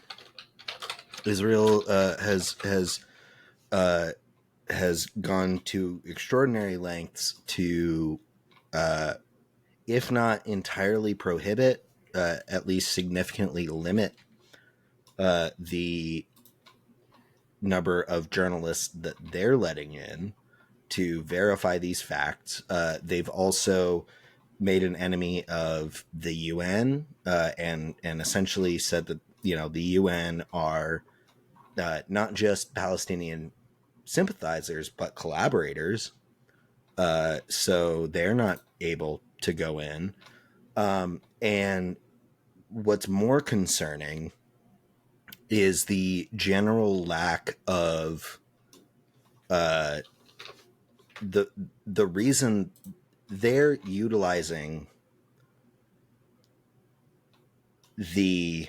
Israel has gone to extraordinary lengths to, if not entirely prohibit, at least significantly limit the number of journalists that they're letting in to verify these facts. They've also made an enemy of the UN and essentially said that, you know, the UN are not just Palestinian sympathizers but collaborators. So they're not able to go in. And what's more concerning is the general lack of the reason they're utilizing the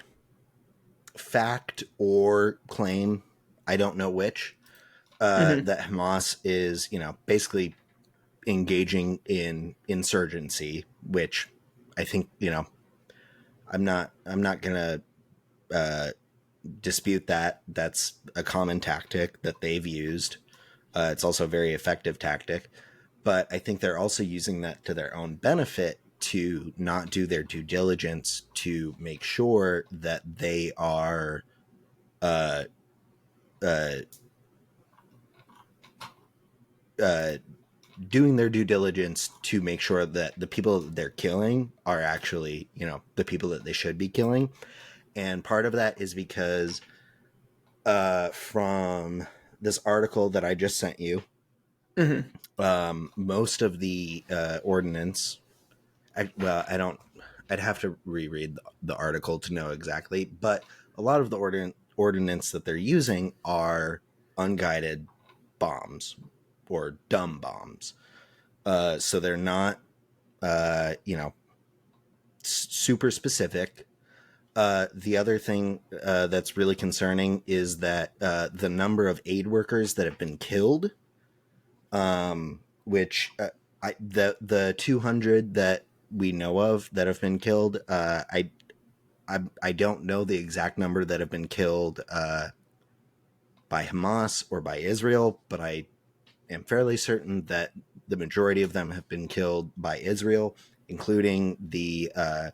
fact or claim, I don't know which, that Hamas is, you know, basically engaging in insurgency, which I think, you know, I'm not gonna dispute that. That's a common tactic that they've used. It's also a very effective tactic, but I think they're also using that to their own benefit to not do their due diligence to make sure that they are uh, uh, uh, doing their due diligence to make sure that the people that they're killing are actually, you know, the people that they should be killing. And part of that is because from this article that I just sent you, most of the ordinance, I'd have to reread the article to know exactly, but a lot of the ordinance that they're using are unguided bombs or dumb bombs. So they're not, you know, super specific. The other thing that's really concerning is that the number of aid workers that have been killed, which the 200 that we know of that have been killed, I don't know the exact number that have been killed by Hamas or by Israel, but I am fairly certain that the majority of them have been killed by Israel, including the I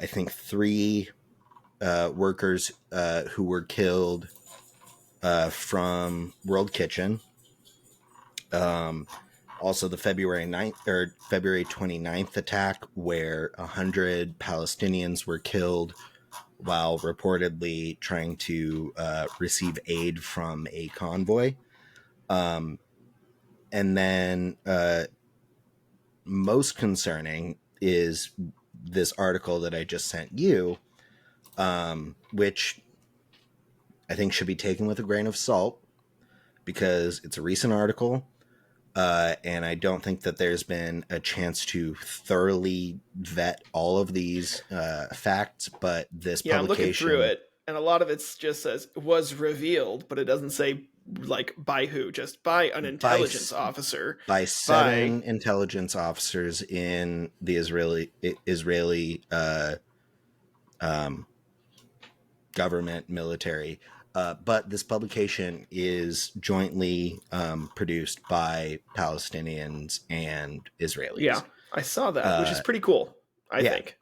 think 3 workers who were killed from World Kitchen. Also the February 29th attack where 100 Palestinians were killed while reportedly trying to receive aid from a convoy. And then most concerning is this article that I just sent you, which I think should be taken with a grain of salt because it's a recent article. And I don't think that there's been a chance to thoroughly vet all of these facts, but this publication... I'm looking through it, and a lot of it just says, was revealed, but it doesn't say, like, by who, just by an intelligence officer. By 7 intelligence officers in the Israeli government, military. But this publication is jointly produced by Palestinians and Israelis. Yeah, I saw that, which is pretty cool, I think.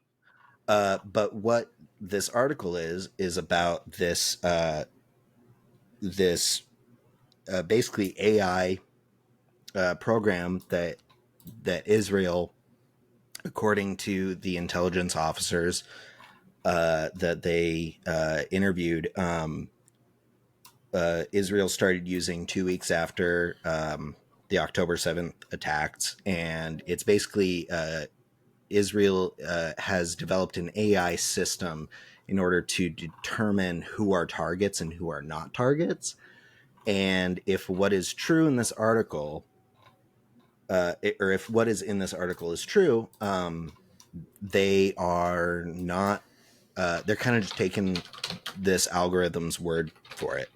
But what this article is about this basically AI program that Israel, according to the intelligence officers that they interviewed, Israel started using 2 weeks after the October 7th attacks. And it's basically Israel has developed an AI system in order to determine who are targets and who are not targets. And if what is true in this article, or if what is in this article is true, they are not, they're kind of just taking this algorithm's word for it.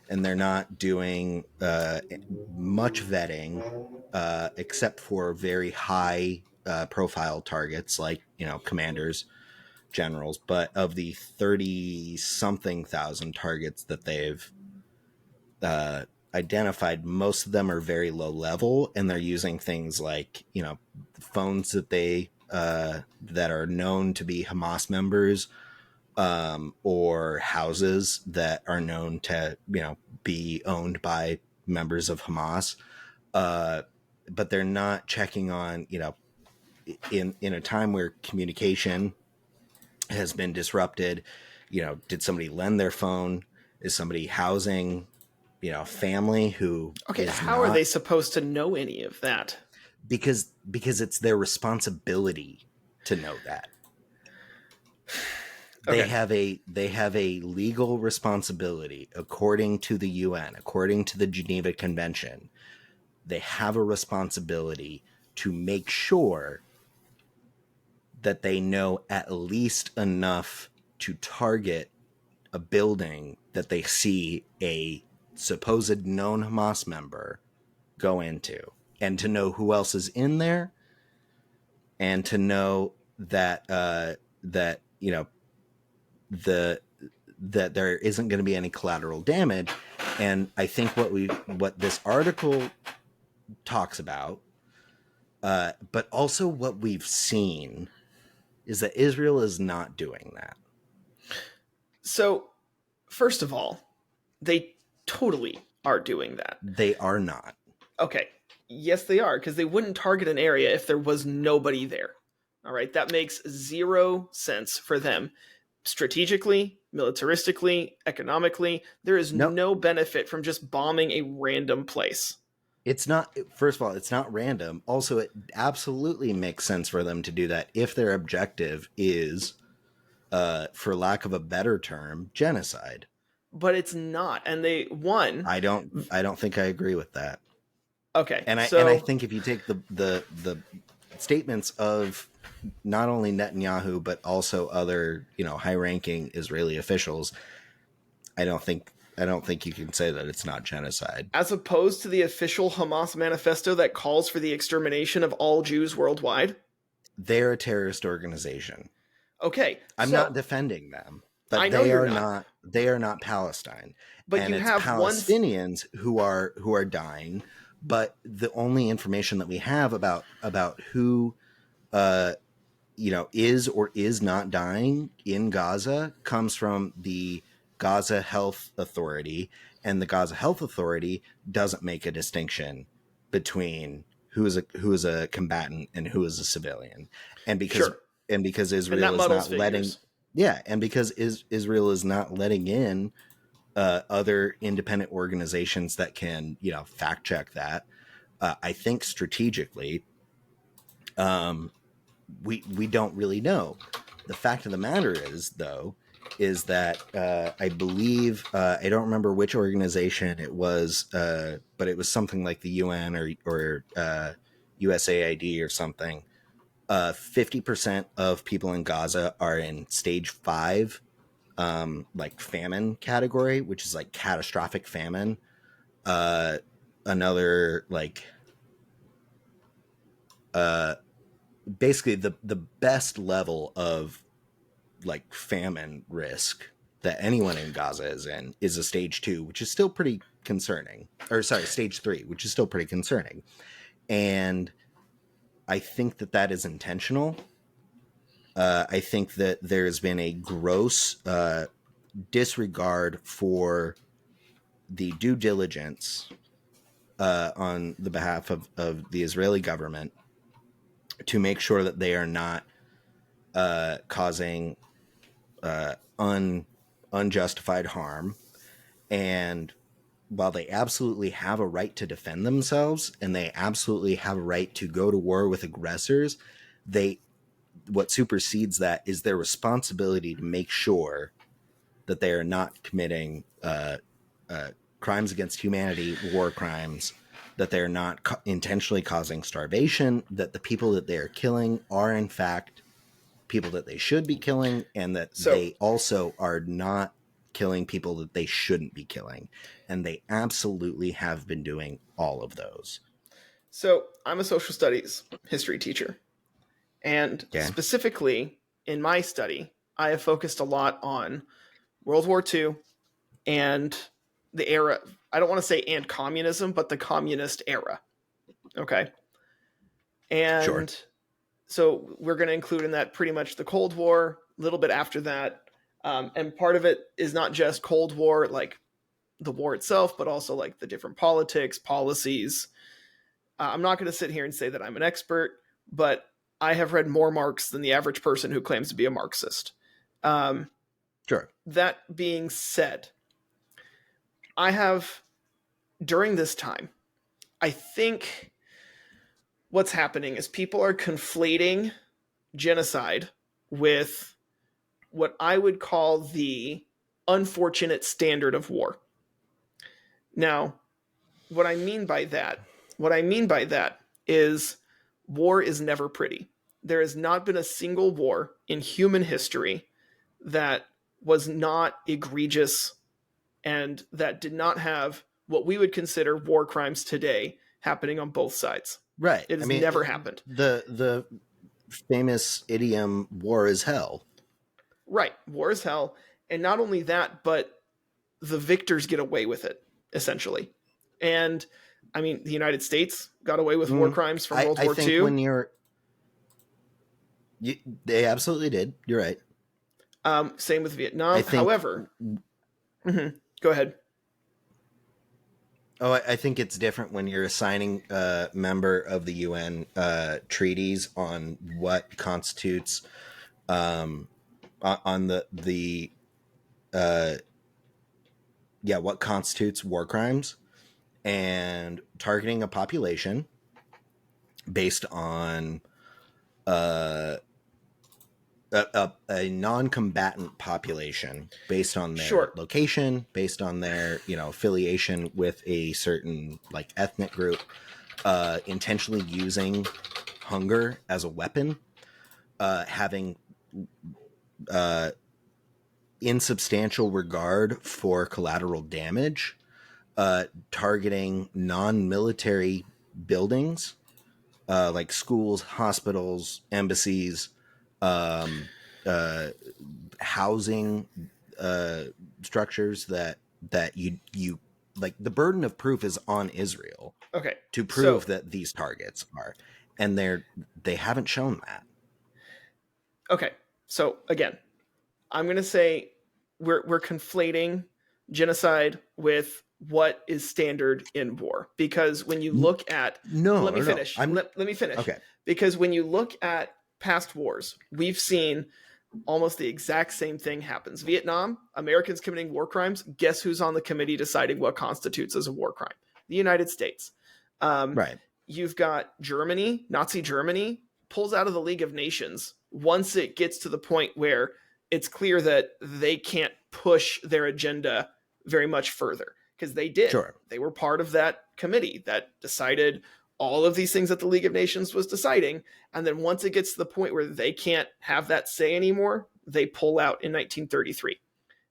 And they're not doing much vetting, except for very high profile targets like, you know, commanders, generals. But of the 30-something thousand targets that they've identified, most of them are very low level, and they're using things like, you know, phones that they that are known to be Hamas members, or houses that are known to, be owned by members of Hamas. But they're not checking on, in a time where communication has been disrupted, did somebody lend their phone? Is somebody housing, family who how are they supposed to know any of that? Because it's their responsibility to know that. They have a legal responsibility according to the UN, according to the Geneva Convention. They have a responsibility to make sure that they know at least enough to target a building that they see a supposed known Hamas member go into, and to know who else is in there, and to know that that there isn't going to be any collateral damage. And I think what this article talks about, but also what we've seen, is that Israel is not doing that. So, first of all, they totally are doing that. They are not. Okay. Yes, they are, because they wouldn't target an area if there was nobody there. All right. That makes zero sense for them. Strategically, militaristically, economically, there is no benefit from just bombing a random place. It's not, first of all, it's not random. Also, it absolutely makes sense for them to do that if their objective is, for lack of a better term, genocide. But it's not. And they won. I don't think I agree with that. Okay. And I think if you take the statements of not only Netanyahu but also other, high-ranking Israeli officials, I don't think you can say that it's not genocide. As opposed to the official Hamas manifesto that calls for the extermination of all Jews worldwide? They're a terrorist organization. Okay. I'm not defending them, but I know you're not. They are not Palestine. But and you it's have Palestinians who are dying, but the only information that we have about who is or is not dying in Gaza comes from the Gaza Health Authority, and the Gaza Health Authority doesn't make a distinction between who is a combatant and who is a civilian. And because Israel is not letting Israel is not letting in other independent organizations that can, fact check that. I think strategically, we don't really know. The fact of the matter is, though, is that I believe, I don't remember which organization it was, but it was something like the UN or USAID or something. 50% of people in Gaza are in stage 5, like famine category, which is like catastrophic famine. Another basically the best level of like famine risk that anyone in Gaza is in is a stage 2, which is still pretty concerning. Or sorry, stage 3, which is still pretty concerning. And I think that is intentional. I think that there's been a gross disregard for the due diligence on the behalf of the Israeli government to make sure that they are not causing unjustified harm. And while they absolutely have a right to defend themselves and they absolutely have a right to go to war with aggressors, what supersedes that is their responsibility to make sure that they are not committing crimes against humanity, war crimes, that they're not intentionally causing starvation, that the people that they are killing are in fact people that they should be killing, and that they also are not killing people that they shouldn't be killing. And they absolutely have been doing all of those. So I'm a social studies history teacher. And specifically in my study, I have focused a lot on World War II and the era, I don't want to say and communism, but the communist era. Okay. And So we're going to include in that pretty much the Cold War, a little bit after that. And part of it is not just Cold War, like the war itself, but also like the different politics, policies. I'm not going to sit here and say that I'm an expert, but I have read more Marx than the average person who claims to be a Marxist. Sure. That being said, I have, during this time, I think what's happening is people are conflating genocide with what I would call the unfortunate standard of war. Now, what I mean by that is war is never pretty. There has not been a single war in human history that was not egregious and that did not have what we would consider war crimes today happening on both sides. Right. It has never happened. The famous idiom, war is hell. Right. War is hell. And not only that, but the victors get away with it, essentially. And I mean, the United States got away with war crimes from World War II. When they absolutely did. You're right. Same with Vietnam. However, go ahead. Oh, I think it's different when you're assigning a member of the UN treaties on what constitutes on what constitutes war crimes, and targeting a population based on a non-combatant population based on their location, based on their affiliation with a certain like ethnic group, intentionally using hunger as a weapon, having insubstantial regard for collateral damage, targeting non-military buildings like schools, hospitals, embassies, housing structures that you like. The burden of proof is on Israel to prove that these targets are, and they haven't shown that. Okay, so again, I'm going to say we're conflating genocide with what is standard in war, because when you look at let me finish. Okay. Because when you look at past wars, we've seen almost the exact same thing happens. Vietnam, Americans committing war crimes. Guess who's on the committee deciding what constitutes as a war crime? The United States. Right. You've got Germany, Nazi Germany, pulls out of the League of Nations once it gets to the point where it's clear that they can't push their agenda very much further, because they did. Sure. They were part of that committee that decided all of these things that the League of Nations was deciding. And then once it gets to the point where they can't have that say anymore, they pull out in 1933.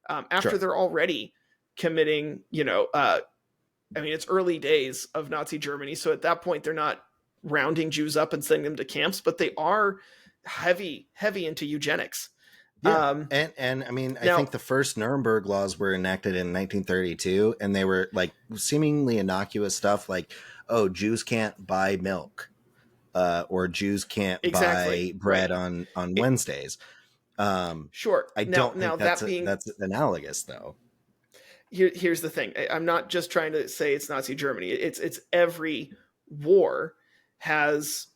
After they're already committing, it's early days of Nazi Germany. So at that point, they're not rounding Jews up and sending them to camps, but they are heavy into eugenics. Yeah. And I mean, I think the first Nuremberg laws were enacted in 1932, and they were like seemingly innocuous stuff like, oh, Jews can't buy milk, or Jews can't buy bread on Wednesdays. Sure. I don't think that's analogous, though. Here's the thing. I'm not just trying to say it's Nazi Germany. It's every war has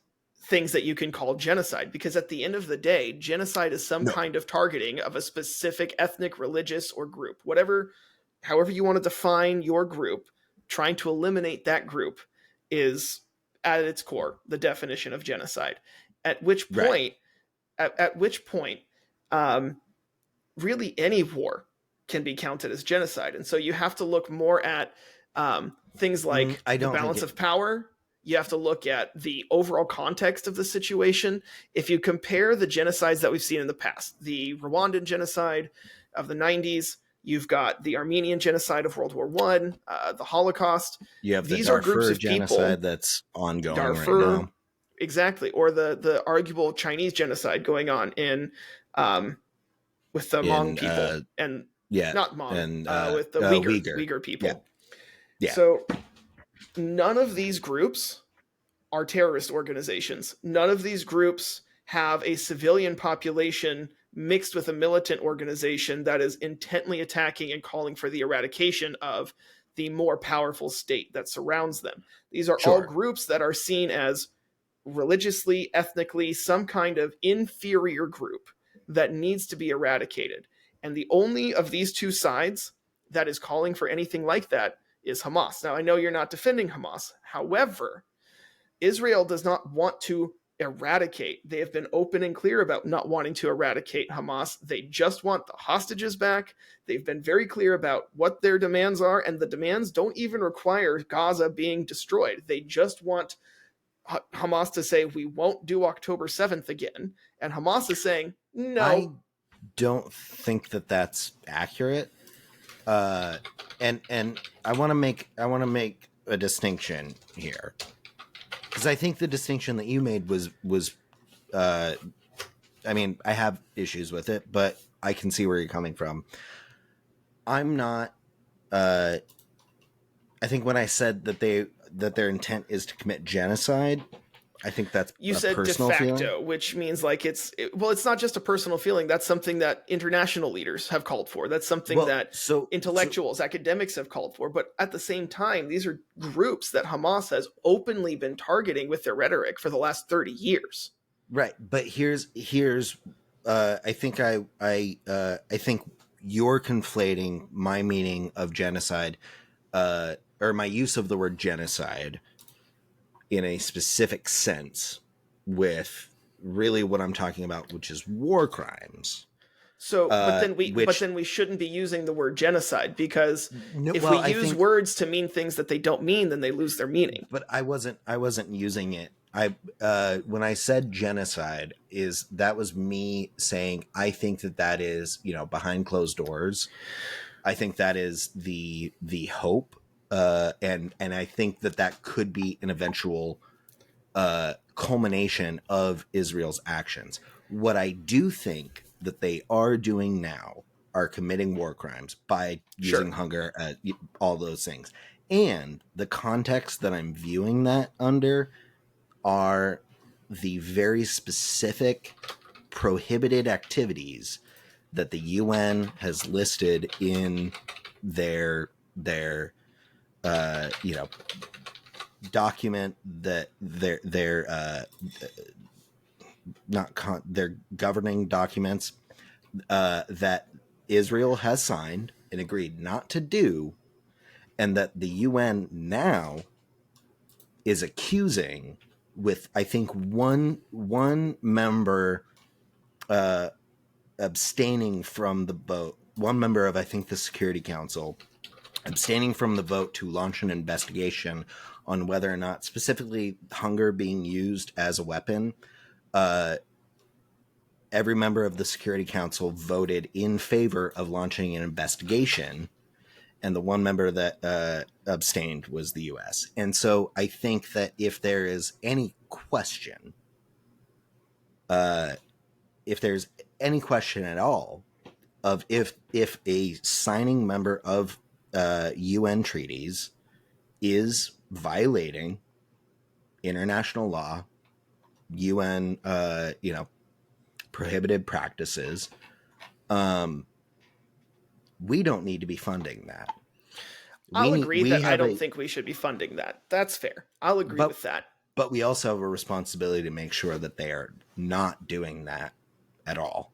things that you can call genocide, because at the end of the day, genocide is some kind of targeting of a specific ethnic, religious, or group, however you want to define your group. Trying to eliminate that group is at its core the definition of genocide. At which point, really any war can be counted as genocide. And so you have to look more at things like the balance of power. You have to look at the overall context of the situation. If you compare the genocides that we've seen in the past, the Rwandan genocide of the 90s, you've got the Armenian genocide of World War I, the Holocaust. You have these the are groups Darfur of genocide people, that's ongoing right now. Exactly. Or the arguable Chinese genocide going on in with the Hmong people not Hmong, with the Uyghur people. Yeah. So none of these groups are terrorist organizations. None of these groups have a civilian population mixed with a militant organization that is intently attacking and calling for the eradication of the more powerful state that surrounds them. These are all groups that are seen as religiously, ethnically, some kind of inferior group that needs to be eradicated. And the only of these two sides that is calling for anything like that is Hamas. Now, I know you're not defending Hamas. However, Israel does not want to eradicate. They have been open and clear about not wanting to eradicate Hamas. They just want the hostages back. They've been very clear about what their demands are, and the demands don't even require Gaza being destroyed. They just want Hamas to say, we won't do October 7th again. And Hamas is saying, no. I don't think that that's accurate. And I want to make a distinction here, because I think the distinction that you made was I mean, I have issues with it, but I can see where you're coming from. I'm not. I think when I said that their intent is to commit genocide, I think that's you said de facto, feeling. Which means like it's not just a personal feeling. That's something that international leaders have called for. That's something that intellectuals, academics have called for. But at the same time, these are groups that Hamas has openly been targeting with their rhetoric for the last 30 years. Right, but here's I think you're conflating my meaning of genocide, or my use of the word genocide in a specific sense with really what I'm talking about, which is war crimes. So, but then we shouldn't be using the word genocide, because if we use words to mean things that they don't mean, then they lose their meaning. But I wasn't using it. When I said genocide, that was me saying I think that is, behind closed doors. I think that is the hope. And I think that could be an eventual culmination of Israel's actions. What I do think that they are doing now are committing war crimes by using hunger, all those things. And the context that I'm viewing that under are the very specific prohibited activities that the UN has listed in their document, that their governing documents that Israel has signed and agreed not to do, and that the UN now is accusing, with I think one member abstaining from the vote, one member of I think the Security Council abstaining from the vote to launch an investigation on whether or not specifically hunger being used as a weapon. Every member of the Security Council voted in favor of launching an investigation, and the one member that abstained was the U.S. And so I think that if there is any question, if there's any question at all of if a signing member of UN treaties is violating international law, UN, prohibited practices, we don't need to be funding that. I'll agree that I don't think we should be funding that. That's fair. I'll agree with that. But we also have a responsibility to make sure that they are not doing that at all.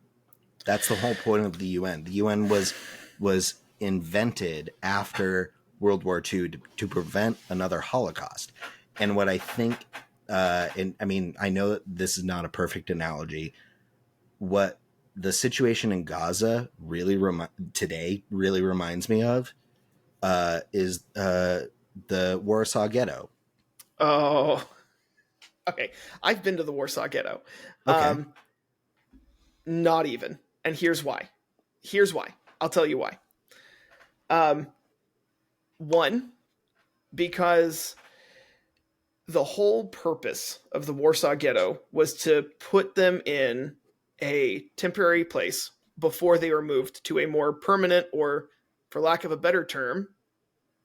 That's the whole point of the UN. The UN was invented after World War II to prevent another Holocaust. And what I think, and I mean, I know that this is not a perfect analogy. What the situation in Gaza today really reminds me of is the Warsaw Ghetto. Oh, okay. I've been to the Warsaw Ghetto. Okay. Not even. And here's why. I'll tell you why. One, because the whole purpose of the Warsaw Ghetto was to put them in a temporary place before they were moved to a more permanent, or, for lack of a better term,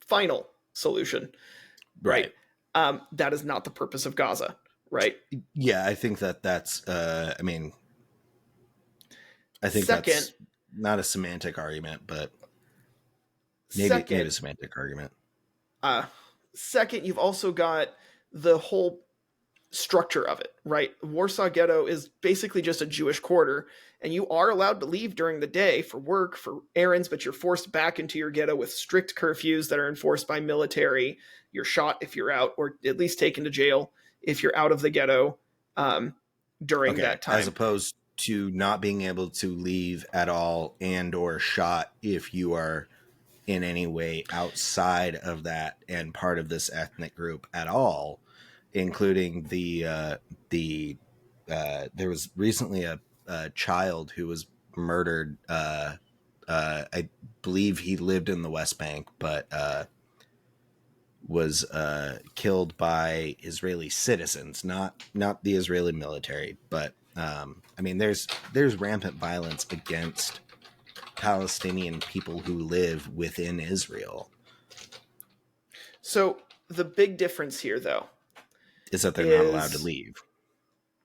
final solution. Right. That is not the purpose of Gaza. right? Yeah, I think that's. I mean, I think Second, that's not a semantic argument, but maybe second, a semantic argument. uh, second, you've also got the whole structure of it, right? Warsaw Ghetto is basically just a Jewish quarter, and you are allowed to leave during the day for work, for errands, but you're forced back into your ghetto with strict curfews that are enforced by military. You're shot if you're out, or at least taken to jail if you're out of the ghetto during that time. As opposed to not being able to leave at all and or shot if you are in any way outside of that and part of this ethnic group at all, including there was recently a child who was murdered. I believe he lived in the West Bank, but was killed by Israeli citizens, not the Israeli military. But I mean, there's rampant violence against Palestinian people who live within Israel. So the big difference here, though, is that they're not allowed to leave.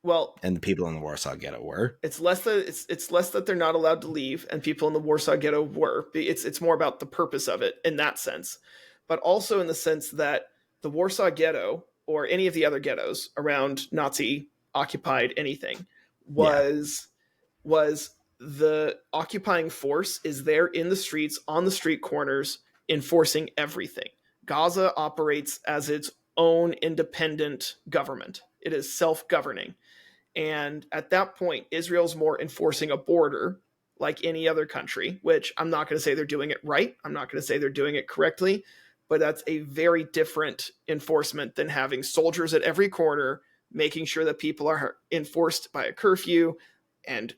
Well, and the people in the Warsaw Ghetto were. It's less that they're not allowed to leave, and people in the Warsaw Ghetto were. It's more about the purpose of it in that sense, but also in the sense that the Warsaw Ghetto or any of the other ghettos around Nazi occupied anything was the occupying force is there in the streets, on the street corners, enforcing everything. Gaza operates as its own independent government. It is self-governing. And at that point, Israel's more enforcing a border like any other country, which I'm not going to say they're doing it right. I'm not going to say they're doing it correctly, but that's a very different enforcement than having soldiers at every corner, making sure that people are enforced by a curfew and,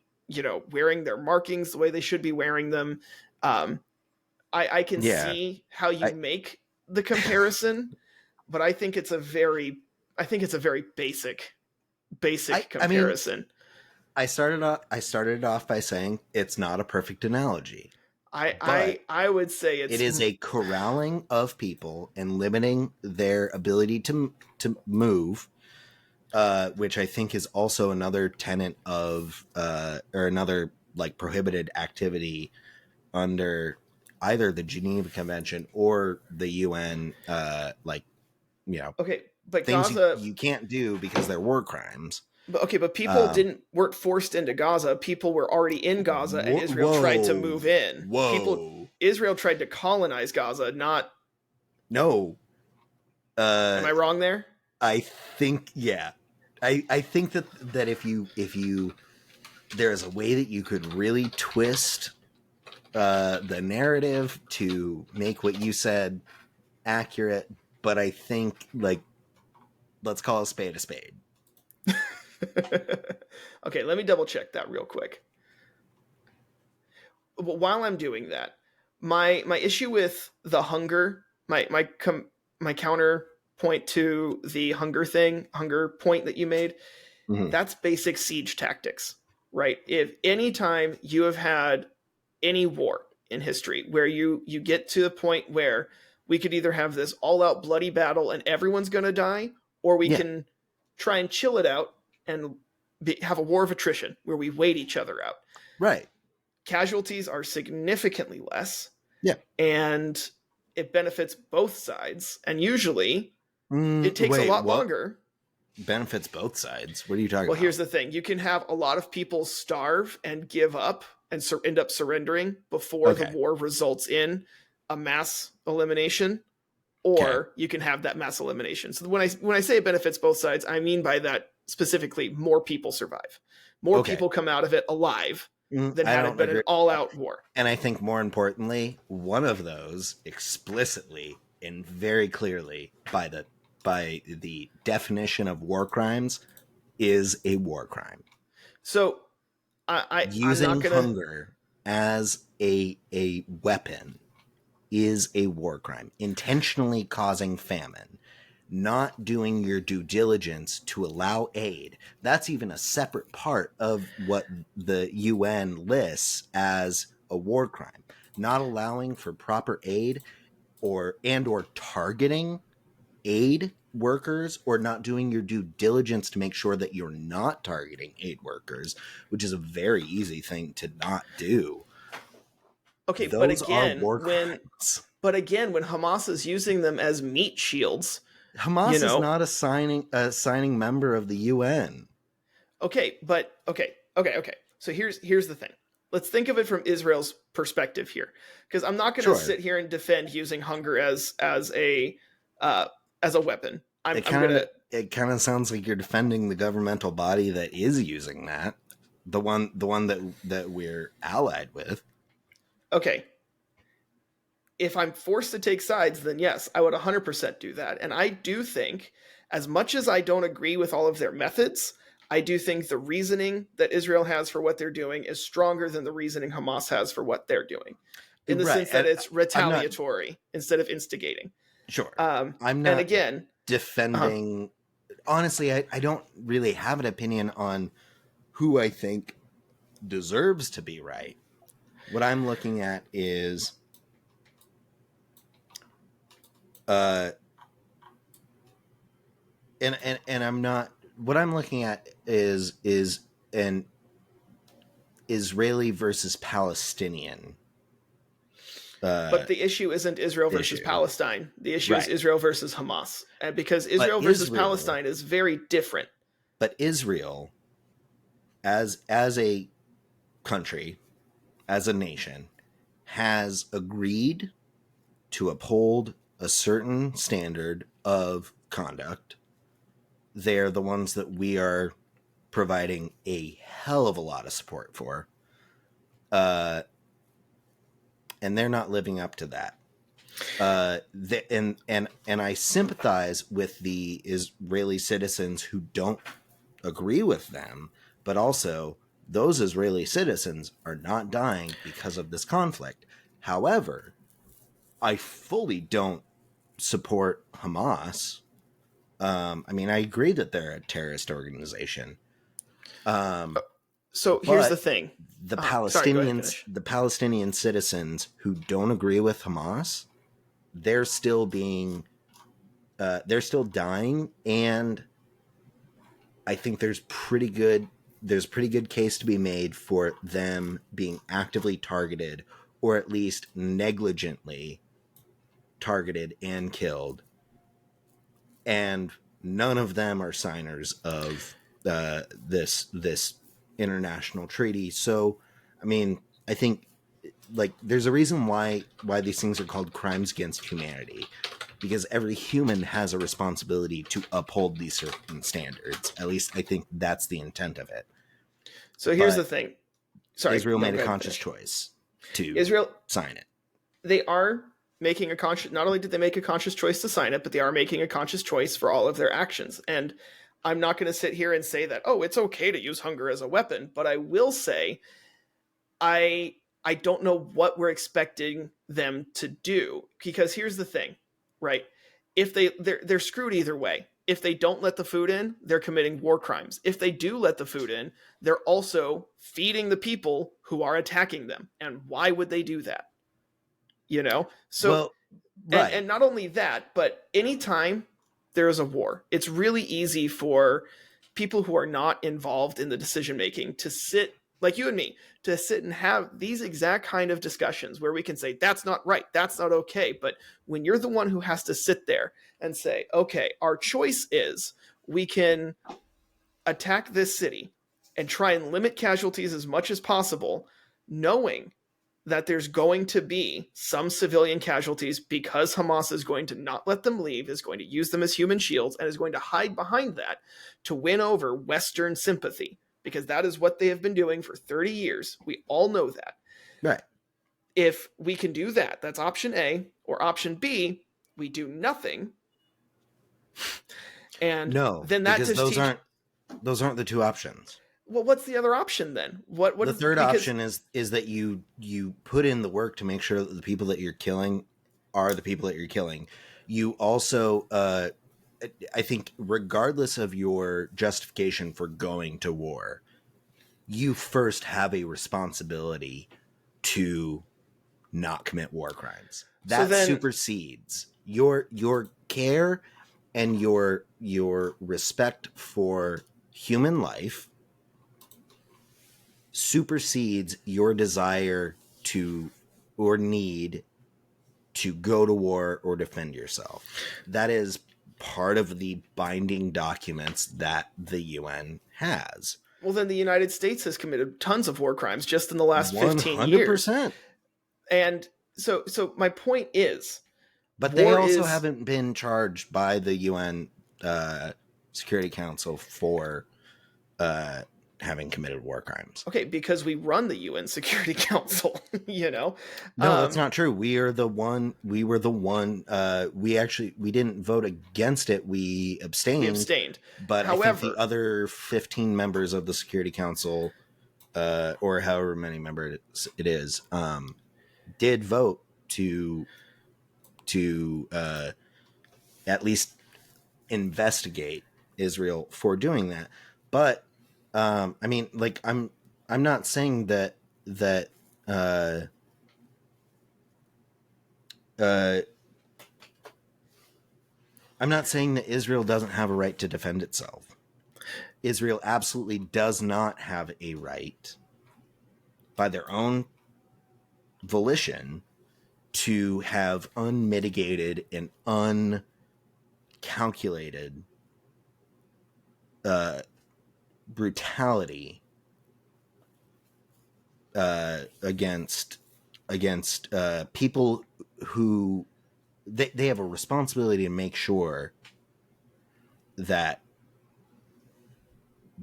wearing their markings the way they should be wearing them. I can see how you make the comparison, but I think it's a very basic comparison. I mean, I started off by saying it's not a perfect analogy. I would say it is a corralling of people and limiting their ability to move, which I think is also another tenet of or another prohibited activity under either the Geneva Convention or the UN. Okay, but things Gaza you can't do because they're war crimes. But people weren't forced into Gaza. People were already in Gaza, and Israel tried to move in. Israel tried to colonize Gaza, not. No. Am I wrong there? I think I think that if you there's a way that you could really twist the narrative to make what you said accurate, but I think let's call a spade a spade. Okay, let me double check that real quick. But while I'm doing that, my issue with the hunger, my counterpoint to the hunger point that you made, that's basic siege tactics, right? If any time you have had any war in history where you get to the point where we could either have this all-out bloody battle and everyone's going to die, or we can try and chill it out and have a war of attrition where we wait each other out. Right. Casualties are significantly less. Yeah. And it benefits both sides. And usually it takes a lot longer. Benefits both sides? What are you talking about? Well, here's the thing. You can have a lot of people starve and give up and end up surrendering before the war results in a mass elimination. Or you can have that mass elimination. So when I say it benefits both sides, I mean by that specifically more people survive. More people come out of it alive than had it been an all-out war. And I think more importantly, one of those explicitly and very clearly by the definition of war crimes is a war crime. So using hunger as a weapon is a war crime. Intentionally causing famine, not doing your due diligence to allow aid. That's even a separate part of what the UN lists as a war crime. Not allowing for proper aid or targeting aid workers or not doing your due diligence to make sure that you're not targeting aid workers, which is a very easy thing to not do. Okay, Those are war crimes. But again, when Hamas is using them as meat shields, Hamas is not a signing member of the UN. Okay. So here's the thing. Let's think of it from Israel's perspective here, because I'm not going to sit here and defend using hunger as a weapon. It kind of sounds like you're defending the governmental body that is using that, the one that we're allied with. Okay. If I'm forced to take sides, then yes, I would 100% do that. And I do think, as much as I don't agree with all of their methods, I do think the reasoning that Israel has for what they're doing is stronger than the reasoning Hamas has for what they're doing, in the sense that it's retaliatory instead of instigating. Sure. I'm not and again, defending. Honestly, I don't really have an opinion on who I think deserves to be right. What I'm looking at is and I'm not, what I'm looking at is an Israeli versus Palestinian. But the issue isn't Israel versus Palestine. The issue is Israel versus Hamas. Because Israel versus Palestine is very different. But Israel, as a country, as a nation, has agreed to uphold a certain standard of conduct. They're the ones that we are providing a hell of a lot of support for. And they're not living up to that. And I sympathize with the Israeli citizens who don't agree with them, but also those Israeli citizens are not dying because of this conflict. However, I fully don't support Hamas. I mean, I agree that they're a terrorist organization. So here's the thing. The Palestinian citizens who don't agree with Hamas, they're still dying, and I think there's pretty good case to be made for them being actively targeted, or at least negligently targeted and killed. And none of them are signers of this international treaty. So, I mean, I think there's a reason why these things are called crimes against humanity, because every human has a responsibility to uphold these certain standards. At least I think that's the intent of it. So here's the thing. Sorry, Israel made a conscious choice to sign it. They are making not only did they make a conscious choice to sign it, but they are making a conscious choice for all of their actions. And I'm not going to sit here and say that, oh, it's okay to use hunger as a weapon, but I will say I don't know what we're expecting them to do, because here's the thing, right? If they're screwed either way. If they don't let the food in, they're committing war crimes. If they do let the food in, they're also feeding the people who are attacking them. And why would they do that? So, and not only that, but anytime there is a war, it's really easy for people who are not involved in the decision-making to sit, like you and me, to sit and have these exact kind of discussions where we can say, that's not right, that's not okay. But when you're the one who has to sit there and say, okay, our choice is we can attack this city and try and limit casualties as much as possible, knowing that there's going to be some civilian casualties because Hamas is going to not let them leave, is going to use them as human shields, and is going to hide behind that to win over Western sympathy, because that is what they have been doing for 30 years. We all know that. Right. If we can do that, that's option A. Or option B, we do nothing. And then that because those aren't the two options. Well, what's the other option then? What the third option is that you put in the work to make sure that the people that you're killing are the people that you're killing. You also, I think, regardless of your justification for going to war, you first have a responsibility to not commit war crimes. That supersedes your care and your respect for human life supersedes your desire to or need to go to war or defend yourself. That is part of the binding documents that the UN has. Well, then the United States has committed tons of war crimes just in the last 15 years. 100%. And so my point is, but they also haven't been charged by the UN Security Council for having committed war crimes. Okay, because we run the UN Security Council, you know? No, that's not true. We were the one, we didn't vote against it. We abstained. But however, I think the other 15 members of the Security Council, or however many members it is, did vote to at least investigate Israel for doing that. But I mean, like, I'm not saying that I'm not saying that Israel doesn't have a right to defend itself. Israel absolutely does not have a right, by their own volition, to have unmitigated and uncalculated brutality against people who they have a responsibility to make sure that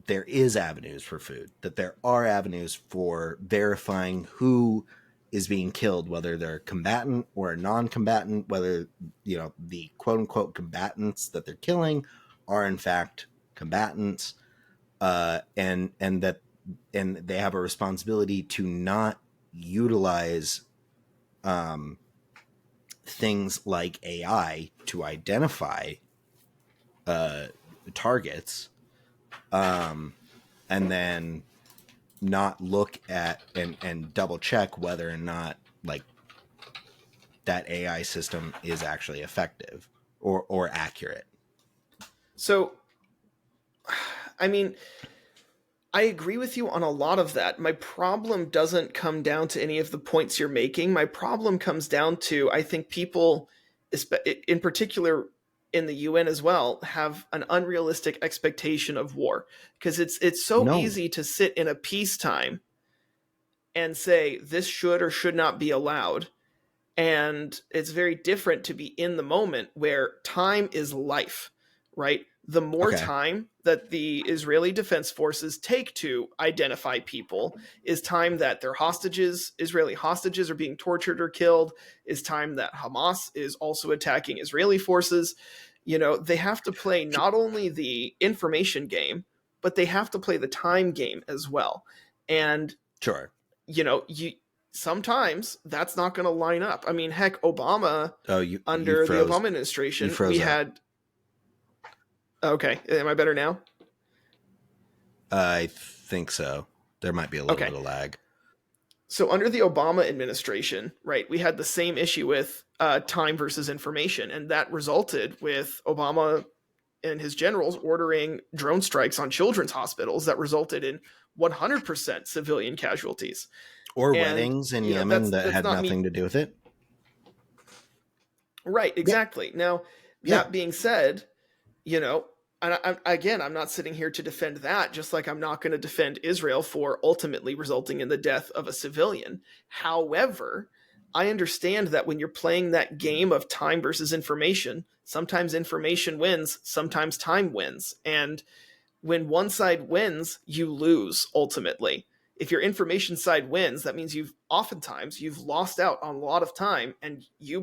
there is avenues for food, that there are avenues for verifying who is being killed, whether they're combatant or a non-combatant, whether, you know, the quote unquote combatants that they're killing are in fact combatants, and they have a responsibility to not utilize things like AI to identify targets, and then not look at and double check whether or not, like, that AI system is actually effective or accurate. So, I mean, I agree with you on a lot of that. My problem doesn't come down to any of the points you're making. My problem comes down to, I think people, in particular in the UN as well, have an unrealistic expectation of war, because it's so easy to sit in a peacetime and say this should or should not be allowed. And it's very different to be in the moment where time is life, right? The more time that the Israeli Defense Forces take to identify people is time that their Israeli hostages are being tortured or killed, is time that Hamas is also attacking Israeli forces. You know, they have to play not only the information game, but they have to play the time game as well. And, you know, sometimes that's not going to line up. I mean, heck, Obama, under the Obama administration, we had... Okay, am I better now? I think so. There might be a little bit of lag. So under the Obama administration, right, we had the same issue with time versus information, and that resulted with Obama and his generals ordering drone strikes on children's hospitals that resulted in 100% civilian casualties. Or weddings in Yemen that had nothing to do with it. Right, exactly. Yeah. Now, that being said, you know, and I'm not sitting here to defend that, just like I'm not going to defend Israel for ultimately resulting in the death of a civilian. However, I understand that when you're playing that game of time versus information, sometimes information wins, sometimes time wins. And when one side wins, you lose ultimately. If your information side wins, that means you've lost out on a lot of time, and you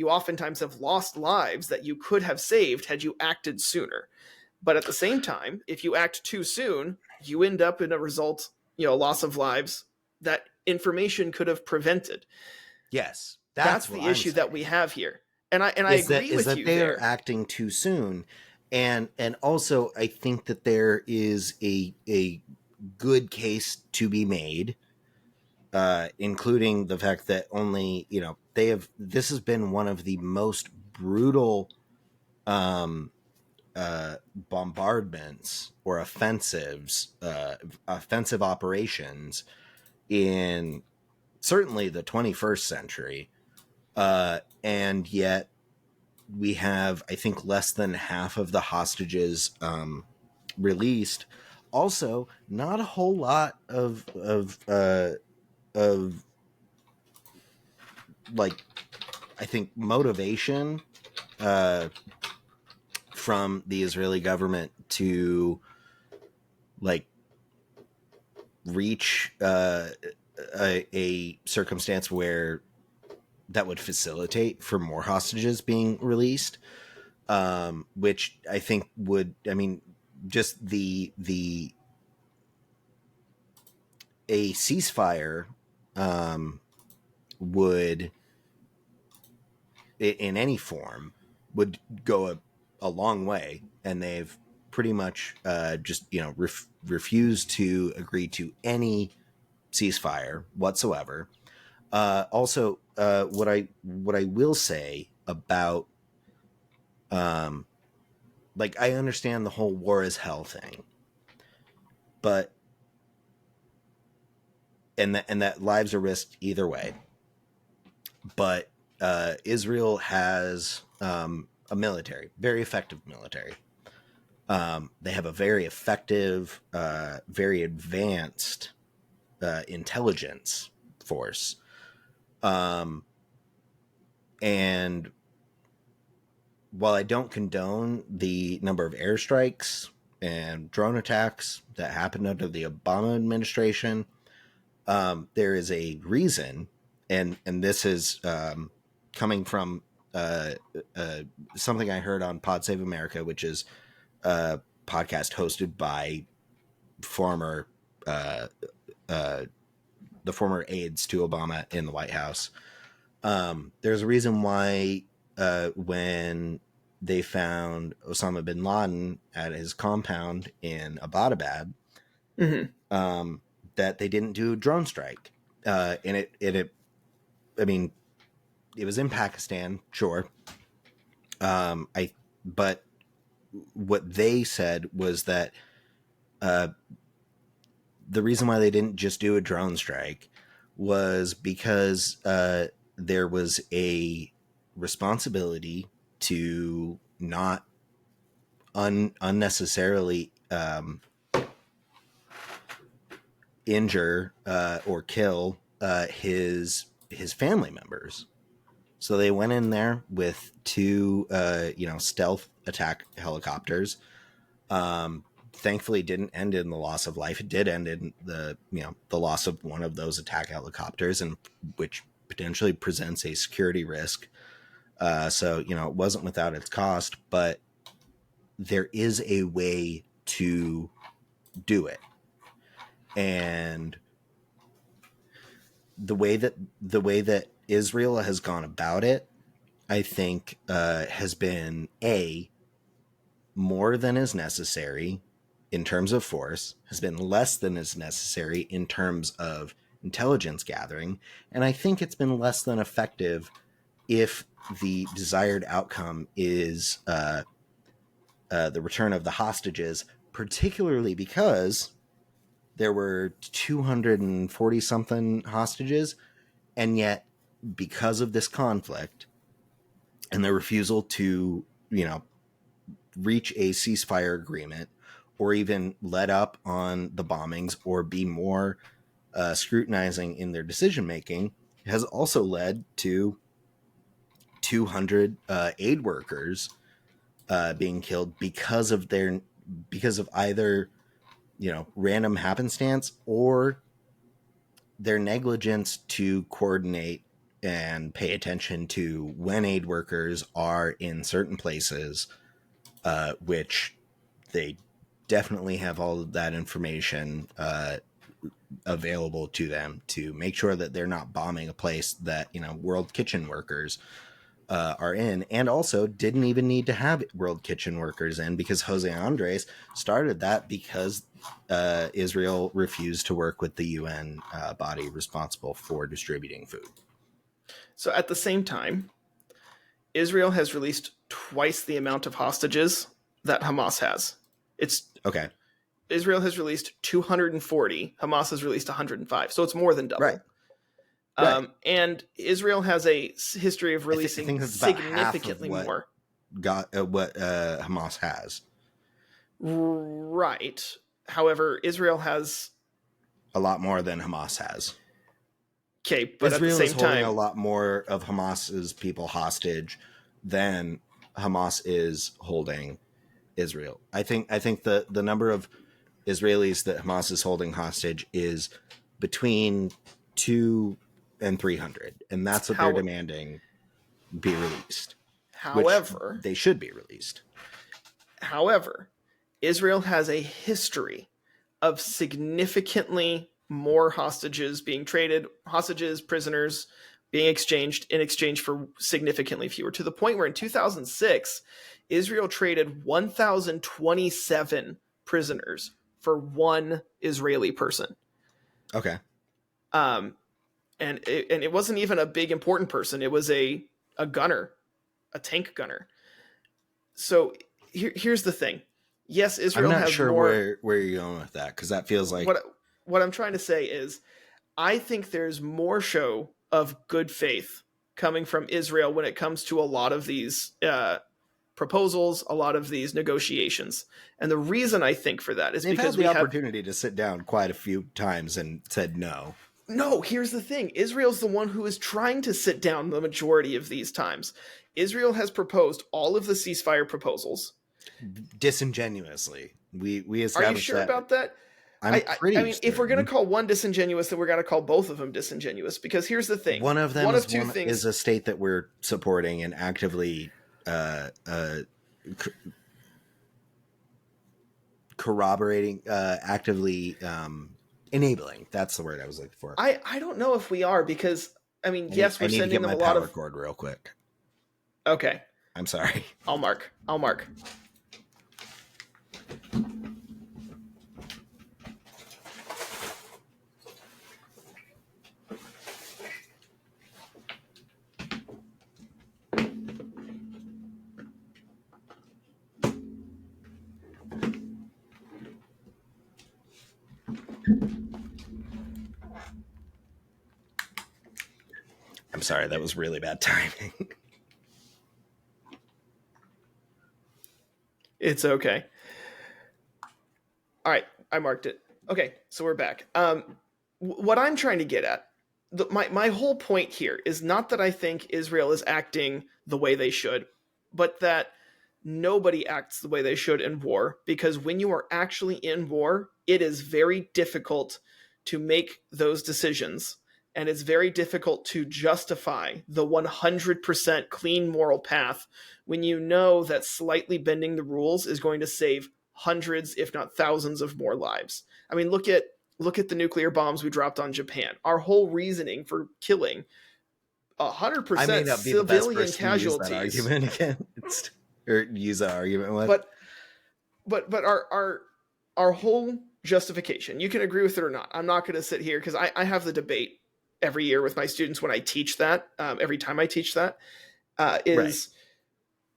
oftentimes have lost lives that you could have saved had you acted sooner. But at the same time, if you act too soon, you end up in a result, loss of lives that information could have prevented. Yes. That's the issue that we have here. And I agree with you there. They are acting too soon. And also I think that there is a good case to be made, including the fact that only, this has been one of the most brutal bombardments or offensive operations in certainly the 21st century. And yet we have, I think, less than half of the hostages released. Also, not a whole lot of like, I think, motivation from the Israeli government to like reach a circumstance where that would facilitate for more hostages being released, which I think would, I mean, just a ceasefire would, in any form, would go a long way, and they've pretty much just refused to agree to any ceasefire whatsoever. Also, what I will say about like, I understand the whole war is hell thing, but and that lives are risked either way. But Israel has a military, very effective military. They have a very effective, very advanced intelligence force. And while I don't condone the number of airstrikes and drone attacks that happened under the Obama administration, there is a reason, and this is coming from something I heard on Pod Save America, which is a podcast hosted by former the former aides to Obama in the White House. There's a reason why when they found Osama bin Laden at his compound in Abbottabad, that they didn't do a drone strike. And it, I mean, it was in Pakistan, sure. But what they said was that the reason why they didn't just do a drone strike was because there was a responsibility to not unnecessarily injure or kill his family members. So they went in there with two stealth attack helicopters. Thankfully, didn't end in the loss of life. It did end in the loss of one of those attack helicopters, and which potentially presents a security risk. So it wasn't without its cost, but there is a way to do it, and the way that Israel has gone about it, I think, has been more than is necessary in terms of force, has been less than is necessary in terms of intelligence gathering, and I think it's been less than effective if the desired outcome is the return of the hostages, particularly because there were 240 something hostages, and yet because of this conflict and their refusal to reach a ceasefire agreement or even let up on the bombings or be more scrutinizing in their decision making, has also led to 200 aid workers being killed because of either random happenstance or their negligence to coordinate and pay attention to when aid workers are in certain places, which they definitely have all of that information available to them to make sure that they're not bombing a place that World Kitchen workers are in, and also didn't even need to have World Kitchen workers in, because Jose Andres started that because Israel refused to work with the UN body responsible for distributing food. So at the same time, Israel has released twice the amount of hostages that Hamas has. It's okay. Israel has released 240. Hamas has released 105. So it's more than double. Right. Right. And Israel has a history of releasing I think that's significantly about half of what Hamas has. Right. However, Israel has a lot more than Hamas has. Okay, but Israel at the is same holding time, a lot more of Hamas's people hostage than Hamas is holding Israel. I think the number of Israelis that Hamas is holding hostage is between 200 and 300, and that's what they're demanding be released. However, which they should be released. However, Israel has a history of significantly more hostages being traded, hostages, prisoners being exchanged in exchange for significantly fewer, to the point where in 2006, Israel traded 1,027 prisoners for one Israeli person. Okay. And it wasn't even a big important person. It was a gunner, a tank gunner. So here's the thing. Yes, Israel has more. I'm not sure where you're going with that, because that feels like what I'm trying to say is, I think there's more show of good faith coming from Israel when it comes to a lot of these proposals, a lot of these negotiations. And the reason I think for that is they've because had the opportunity to sit down quite a few times and said no. No, here's the thing. Israel's the one who is trying to sit down the majority of these times. Israel has proposed all of the ceasefire proposals. Disingenuously. We established that. Are you sure about that? I'm pretty I mean, certain. if we're going to call one disingenuous, then we're going to call both of them disingenuous. Because here's the thing. One of them is a state that we're supporting and actively corroborating, actively enabling. That's the word I was looking for. I don't know if we are, because, I mean, yes, we're sending them a lot of... I need to get my power cord real quick. Okay. I'm sorry. I'll mark. I'm sorry, that was really bad timing. It's okay. All right, I marked it. Okay, so we're back. What I'm trying to get at, my whole point here is not that I think Israel is acting the way they should, but that nobody acts the way they should in war, because when you are actually in war, it is very difficult to make those decisions, and it's very difficult to justify the 100% clean moral path when you know that slightly bending the rules is going to save hundreds, if not thousands, of more lives. I mean, look at the nuclear bombs we dropped on Japan. Our whole reasoning for killing 100% civilian casualties. Use that argument again, or use that argument with. But our whole justification, you can agree with it or not. I'm not going to sit here, because I have the debate every year with my students when I teach that. Every time I teach that, is right.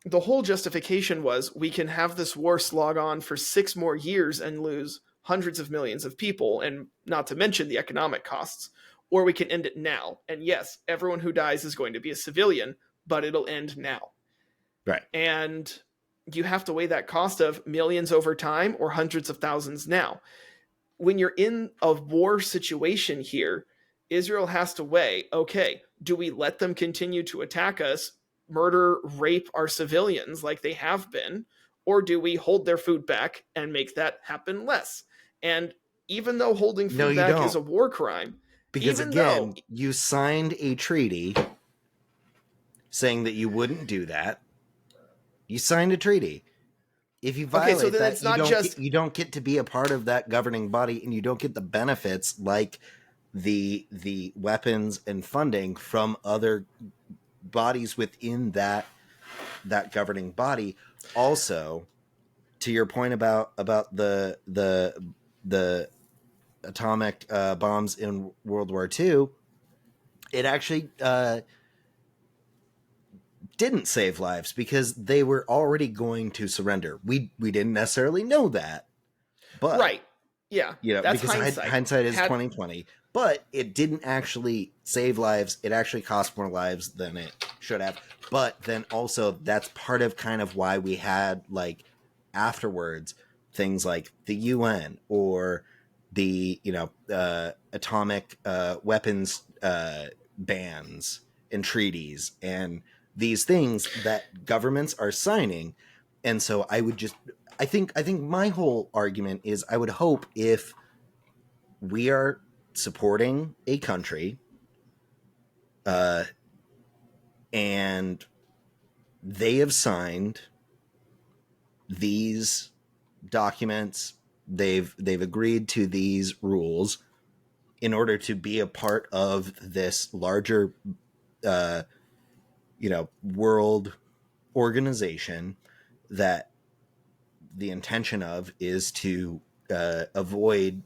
The whole justification was, we can have this war slog on for 6 more years and lose hundreds of millions of people, and not to mention the economic costs, or we can end it now. And yes, everyone who dies is going to be a civilian, but it'll end now. Right. And you have to weigh that cost of millions over time or hundreds of thousands now. When you're in a war situation here, Israel has to weigh, okay, do we let them continue to attack us, murder, rape our civilians like they have been, or do we hold their food back and make that happen less? And even though holding food back is a war crime, because again, you signed a treaty saying that you wouldn't do that. You signed a treaty. If you violate that, you don't get to be a part of that governing body, and you don't get the benefits like the weapons and funding from other bodies within that governing body. Also, to your point about the atomic bombs in World War II, it actually didn't save lives because they were already going to surrender. We didn't necessarily know that, but right, yeah, that's because hindsight is 2020. But it didn't actually save lives. It actually cost more lives than it should have. But then also that's part of kind of why we had like afterwards things like the UN or the atomic weapons bans and treaties and these things that governments are signing. And so I think my whole argument is I would hope if we are supporting a country and they have signed these documents, they've agreed to these rules in order to be a part of this larger world organization that the intention of is to avoid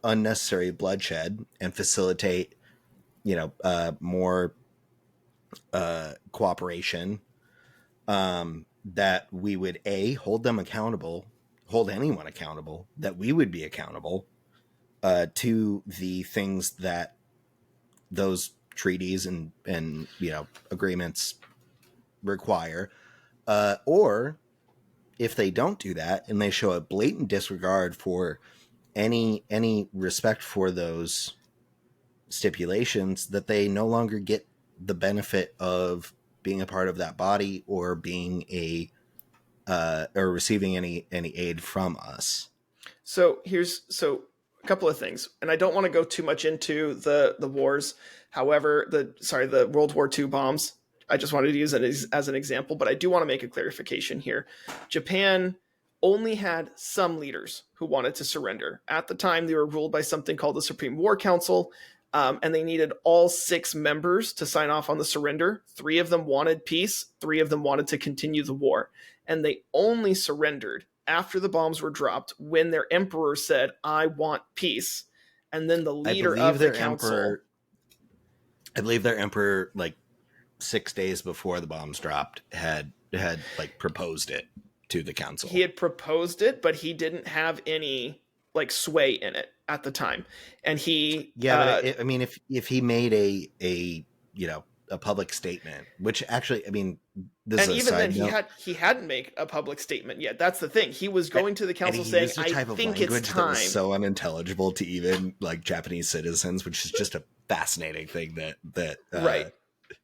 unnecessary bloodshed and facilitate more cooperation, that we would hold them accountable, hold anyone accountable, that we would be accountable to the things that those treaties and agreements require, or if they don't do that and they show a blatant disregard for any respect for those stipulations, that they no longer get the benefit of being a part of that body or being or receiving any aid from us. So a couple of things, and I don't want to go too much into the wars. However, the World War II bombs, I just wanted to use it as an example, but I do want to make a clarification here. Japan only had some leaders who wanted to surrender. At the time, they were ruled by something called the Supreme War Council, and they needed all 6 members to sign off on the surrender. 3 of them wanted peace. 3 of them wanted to continue the war. And they only surrendered after the bombs were dropped when their emperor said, I want peace. And then the leader of the council... I believe their emperor, like 6 days before the bombs dropped, had like proposed it to the council. He had proposed it, but he didn't have any like sway in it at the time. And he... Yeah, but I mean, if he made a public statement, which actually, I mean, this and is even then he hadn't made a public statement yet. That's the thing. He was going to the council saying, I think it's time. That was so unintelligible to even like Japanese citizens, which is just a fascinating thing that right.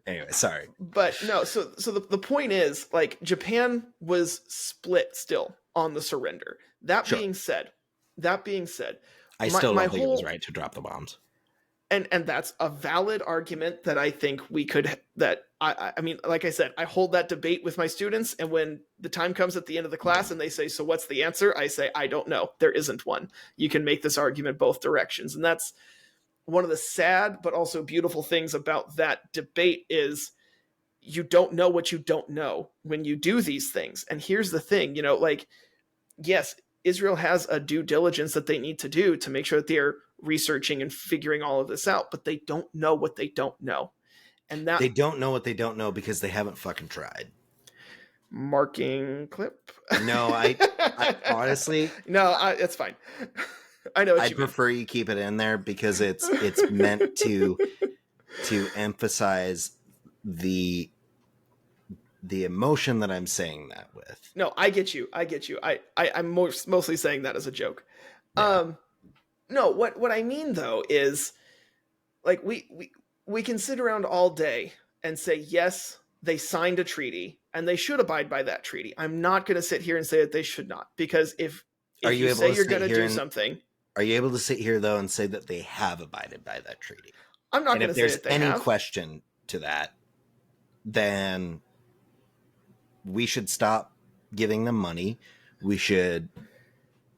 Anyway, sorry. But no, so the point is, like, Japan was split still on the surrender. That being said, I still don't think it was right to drop the bombs. And that's a valid argument that I think we could, that I mean, like I said, I hold that debate with my students, and when the time comes at the end of the class and they say, so what's the answer? I say, I don't know. There isn't one. You can make this argument both directions. And that's one of the sad but also beautiful things about that debate is you don't know what you don't know when you do these things. And here's the thing, like, yes, Israel has a due diligence that they need to do to make sure that they're researching and figuring all of this out, but they don't know what they don't know. And that they don't know what they don't know because they haven't fucking tried. Marking clip. No, I honestly, no, it's fine. I know. I prefer you keep it in there because it's meant to emphasize the emotion that I'm saying that with. No, I get you. I'm mostly saying that as a joke. Yeah. No, what I mean though is, like, we can sit around all day and say, yes, they signed a treaty and they should abide by that treaty. I'm not going to sit here and say that they should not, because if you say you're going to do something, are you able to sit here though and say that they have abided by that treaty? I'm not going to say that they have. If there's any question to that, then we should stop giving them money. We should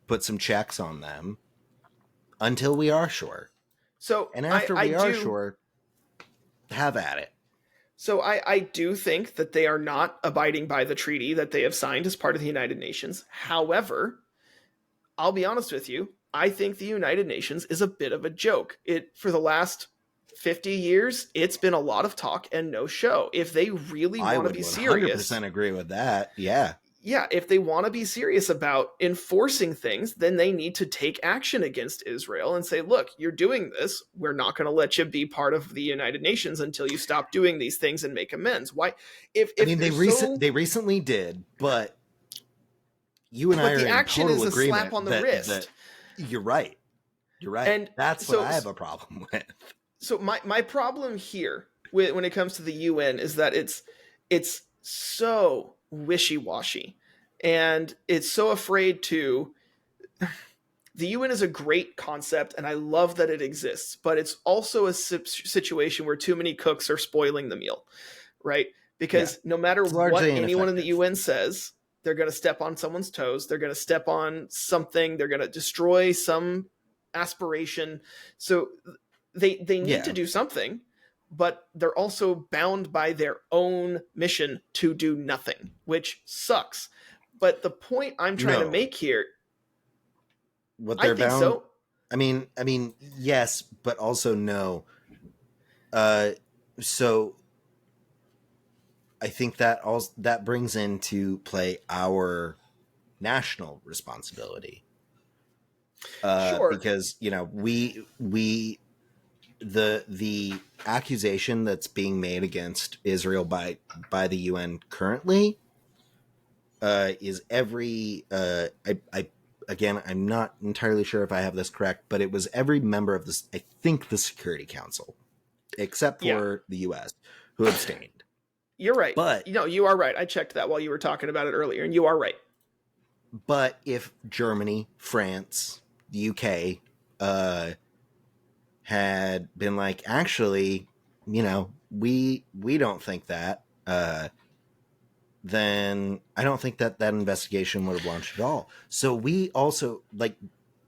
put some checks on them until we are sure. So, and after we are sure, have at it. So I do think that they are not abiding by the treaty that they have signed as part of the United Nations. However, I'll be honest with you, I think the United Nations is a bit of a joke. For the last 50 years, it's been a lot of talk and no show. If they really I want to would be 100% serious, agree with that. Yeah. yeah, if they want to be serious about enforcing things, then they need to take action against Israel and say, look, you're doing this. We're not going to let you be part of the United Nations until you stop doing these things and make amends. Why? I mean, they recently did, but you and I but are the in action total is a slap agreement on the that wrist. you're right. You're right. And That's what so I have a problem with. So my problem here when it comes to the UN is that it's so wishy-washy, and it's so afraid to. The UN is a great concept, and I love that it exists, but it's also a situation where too many cooks are spoiling the meal, right? Because Yeah. no matter It's what largely anyone in the ineffective. UN says, they're going to step on someone's toes. They're going to step on something. They're going to destroy some aspiration. So they need to Yeah. do something, but they're also bound by their own mission to do nothing, which sucks. But the point I'm trying to No. make here, What I they're think bound so. I mean, yes, but also no. Uh so I think that brings into play our national responsibility. Sure. Because, you know, we the accusation that's being made against Israel by the UN currently is every I again, I'm not entirely sure if I have this correct, but it was every member of this, I think, the Security Council, except Yeah, for the US, who abstained. you're right. But You are right. I checked that while you were talking about it earlier, and you are right. if Germany, France, the UK had been like, actually, you know, we don't think that, then I don't think that investigation would have launched at all. So we also, like,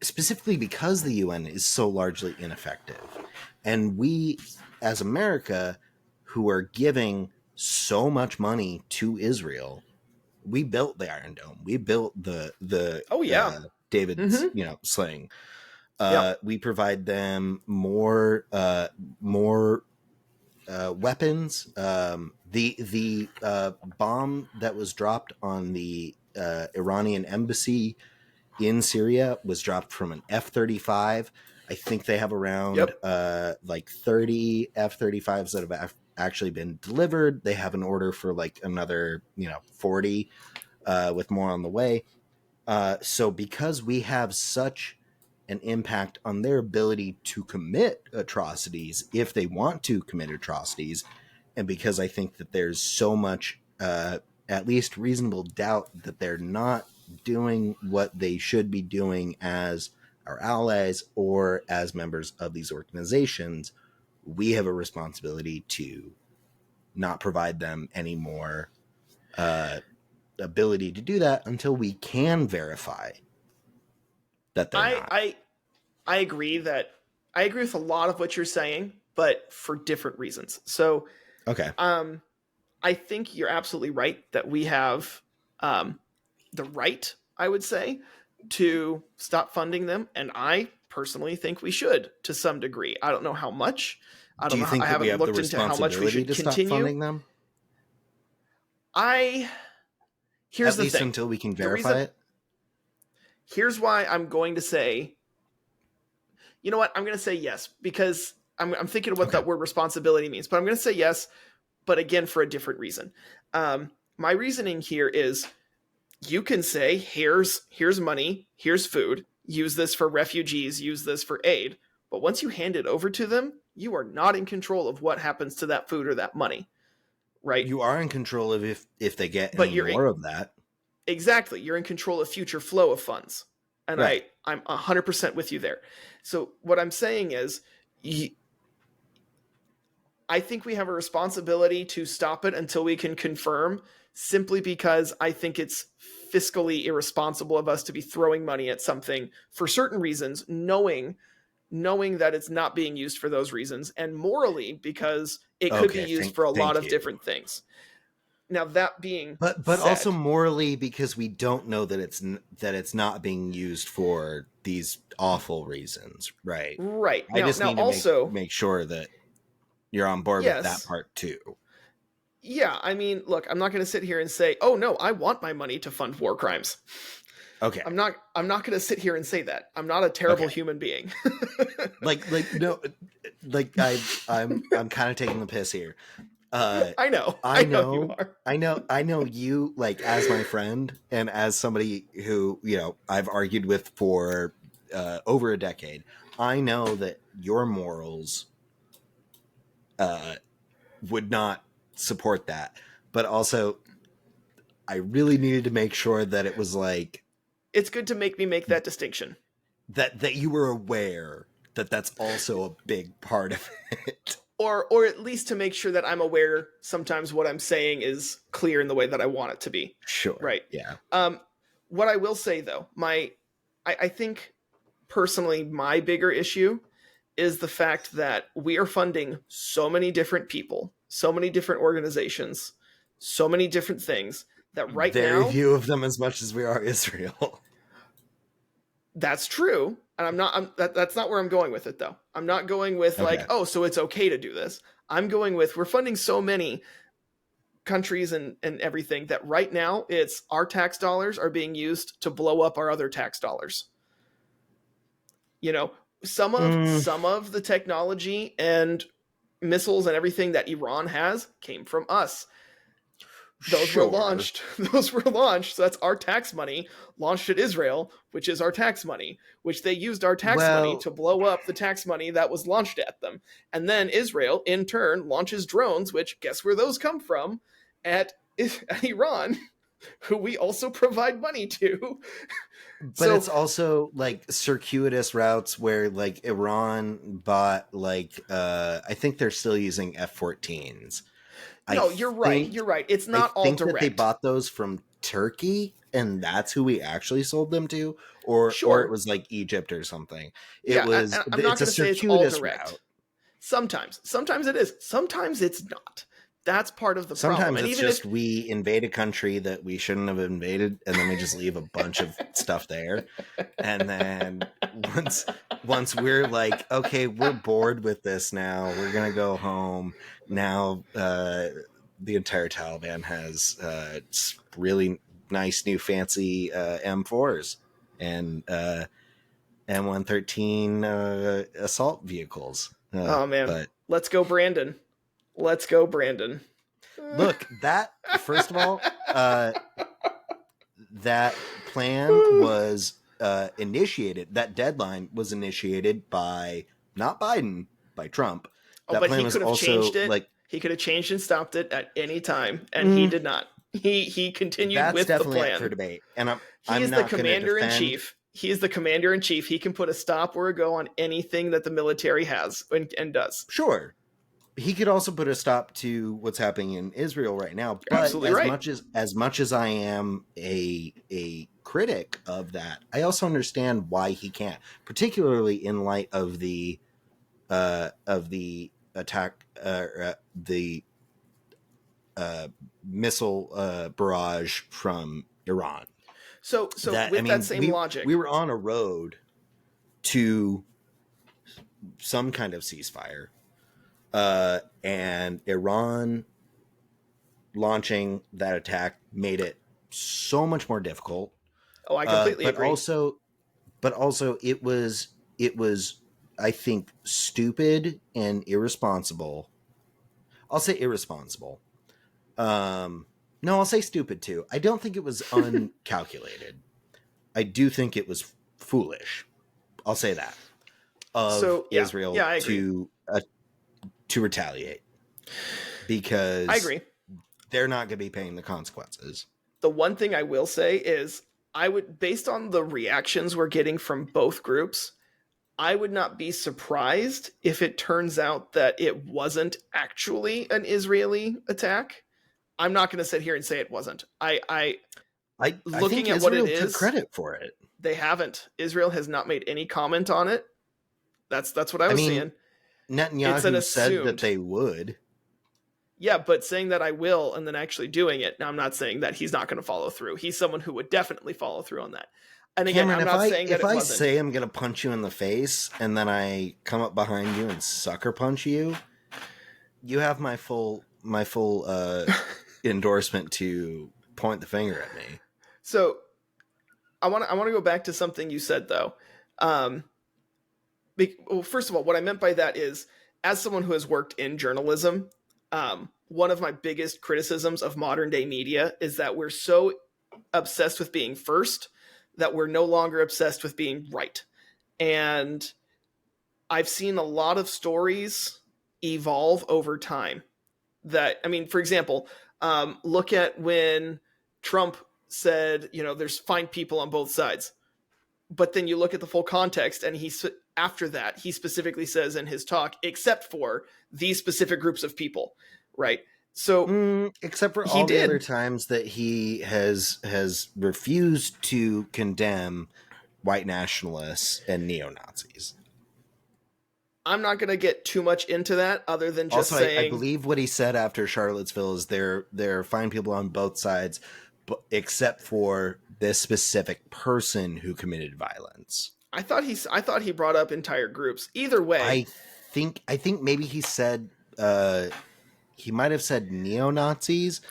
specifically because the UN is so largely ineffective, and we as America, who are giving so much money to Israel, we built the Iron Dome, we built the Oh yeah. David's, Mm-hmm. you know, slaying. Yep. We provide them more weapons. The bomb that was dropped on the Iranian embassy in Syria was dropped from an F-35. I think they have around Yep. like 30 F-35s that have actually been delivered. They have an order for like another, 40, with more on the way. So because we have such an impact on their ability to commit atrocities, if they want to commit atrocities, and because I think that there's so much, at least reasonable doubt that they're not doing what they should be doing as our allies or as members of these organizations, we have a responsibility to not provide them any more ability to do that until we can verify that they're I not. I I agree that I agree with a lot of what you're saying, but for different reasons. So, Okay. um, I think you're absolutely right that we have um, the right, I would say, to stop funding them, and I personally think we should to some degree. I don't know how much. I Do don't you know. I think that we haven't have the looked into how much we responsibility should to stop continue. funding them? I Here's At the least thing. until we can The verify reason it? Here's why I'm going to say, you know what? I'm going to say yes because I'm thinking of what Okay. that word responsibility means, but I'm going to say yes, but again for a different reason. My reasoning here is you can say here's money, here's food, use this for refugees, use this for aid, but once you hand it over to them, you are not in control of what happens to that food or that money, right? You are in control of if they get But any more of that. exactly, you're in control of future flow of funds, and Right. I'm 100% with you there. So what I'm saying is I think we have a responsibility to stop it until we can confirm, simply because I think it's fiscally irresponsible of us to be throwing money at something for certain reasons, knowing that it's not being used for those reasons, and morally because it could be Okay. used for a lot Thank of you. different things. Now that being But also said, morally, because we don't know that it's not being used for these awful reasons, right? right. I Now just now need to also make sure that. You're on board with that Yes. part too. Yeah, I mean, look, I'm not going to sit here and say, "Oh no, I want my money to fund war crimes." Okay. I'm not going to sit here and say that. I'm not a terrible Okay. human being. No, like I'm kind of taking the piss here. I know you are. I know you, like, as my friend and as somebody who, you know, I've argued with for over a decade. I know that your morals would not support that, but also I really needed to make sure that it was like, It's good to make me make that distinction. that you were aware that that's also a big part of it. Or at least to make sure that I'm aware sometimes what I'm saying is clear in the way that I want it to be. Sure. Right. Yeah. What I will say though, I think personally my bigger issue is the fact that we are funding so many different people, so many different organizations, so many different things that right now very few of them as much as we are Israel. That's true. And that's not where I'm going with it though. I'm not going with like, oh, so it's okay to do this. I'm going with, we're funding so many countries and everything that right now it's our tax dollars are being used to blow up our other tax dollars. You know, some of the technology and missiles and everything that Iran has came from us. Those were launched. So that's our tax money launched at Israel, which is our tax money, which they used our tax money to blow up the tax money that was launched at them. And then Israel, in turn, launches drones, which guess where those come from? At Iran, who we also provide money to. But it's also like circuitous routes where like Iran bought like I think they're still using F-14s. No, you're right. You're right. It's not all direct. That they bought those from Turkey, and that's who we actually sold them to, or it was like Egypt or something. It was. I'm not going to say it's all direct. Route. Sometimes it is. Sometimes it's not. That's part of the problem. Sometimes it's just we invade a country that we shouldn't have invaded, and then we just leave a bunch of stuff there. And then once we're like, okay, we're bored with this now, we're gonna go home. Now the entire Taliban has really nice new fancy M4s and M113 assault vehicles. Oh man, let's go, Brandon. Let's go, Brandon. Look, that, first of all, that plan was initiated. That deadline was initiated by, not Biden, by Trump. That but plan he could have changed it. Like, he could have changed and stopped it at any time, and he did not. He continued with the plan. That's definitely up for debate. And he is the commander-in-chief. He is the commander-in-chief. He can put a stop or a go on anything that the military has and does. Sure. He could also put a stop to what's happening in Israel right now. But absolutely right. As much as I am a critic of that, I also understand why he can't, particularly in light of the attack, the missile barrage from Iran. So that same logic, we were on a road to some kind of ceasefire. And Iran launching that attack made it so much more difficult. Oh, I completely agree. But also it was, I think, stupid and irresponsible. I'll say irresponsible. No, I'll say stupid too. I don't think it was uncalculated. I do think it was foolish. I'll say that. Israel to retaliate, because I agree, they're not going to be paying the consequences. The one thing I will say is I would, based on the reactions we're getting from both groups, I would not be surprised if it turns out that it wasn't actually an Israeli attack. I'm not going to sit here and say it wasn't. I looking at what it is, took credit for it. They haven't. Israel has not made any comment on it. That's what I was seeing. Netanyahu said that they would. Yeah, but saying that I will and then actually doing it. Now, I'm not saying that he's not going to follow through. He's someone who would definitely follow through on that. And again, Cameron, I'm not saying that it wasn't. If I say I'm going to punch you in the face and then I come up behind you and sucker punch you, you have my full endorsement to point the finger at me. So I want to go back to something you said though. Well, first of all, what I meant by that is, as someone who has worked in journalism, one of my biggest criticisms of modern day media is that we're so obsessed with being first that we're no longer obsessed with being right. And I've seen a lot of stories evolve over time. That, I mean, for example, look at when Trump said, there's fine people on both sides. But then you look at the full context, and after that, he specifically says in his talk, except for these specific groups of people, right? So except for all the other times that he has refused to condemn white nationalists and neo-Nazis. I'm not going to get too much into that, other than just saying. I believe what he said after Charlottesville is they're fine people on both sides, except for this specific person who committed violence. I thought he brought up entire groups. Either way, I think maybe he said he might have said neo-Nazis,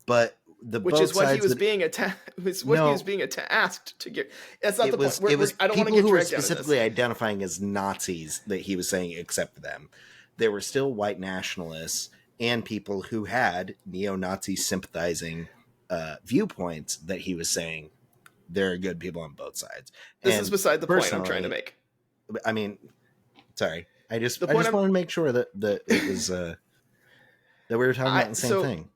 but which is what he was being attacked. He was being asked to get. That's not the point. It was I don't want to people get who were dragged specifically identifying as Nazis that he was saying except for them. There were still white nationalists and people who had neo-Nazi sympathizing viewpoints that he was saying there are good people on both sides. This is beside the point I'm trying to make. I mean, sorry. I just wanted to make sure that it was that we were talking about the same thing.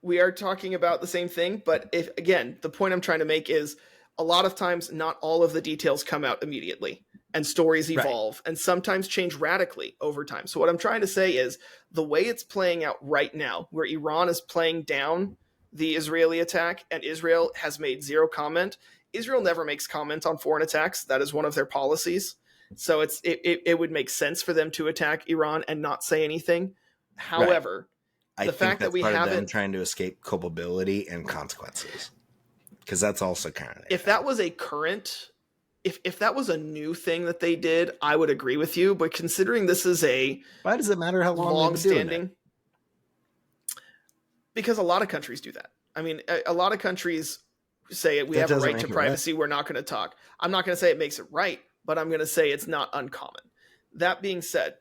We are talking about the same thing, but the point I'm trying to make is a lot of times not all of the details come out immediately, and stories evolve and sometimes change radically over time. So what I'm trying to say is the way it's playing out right now, where Iran is playing down the Israeli attack and Israel has made zero comment. Israel never makes comment on foreign attacks. That is one of their policies. So it would make sense for them to attack Iran and not say anything. However, the fact that we haven't trying to escape culpability and consequences, because that's also kind of if that was a current, if that was a new thing that they did, I would agree with you. But considering this is why does it matter how long they've been doing it? Because a lot of countries do that. I mean, a lot of countries say we have a right to privacy. We're not going to talk. I'm not going to say it makes it right, but I'm going to say it's not uncommon. That being said,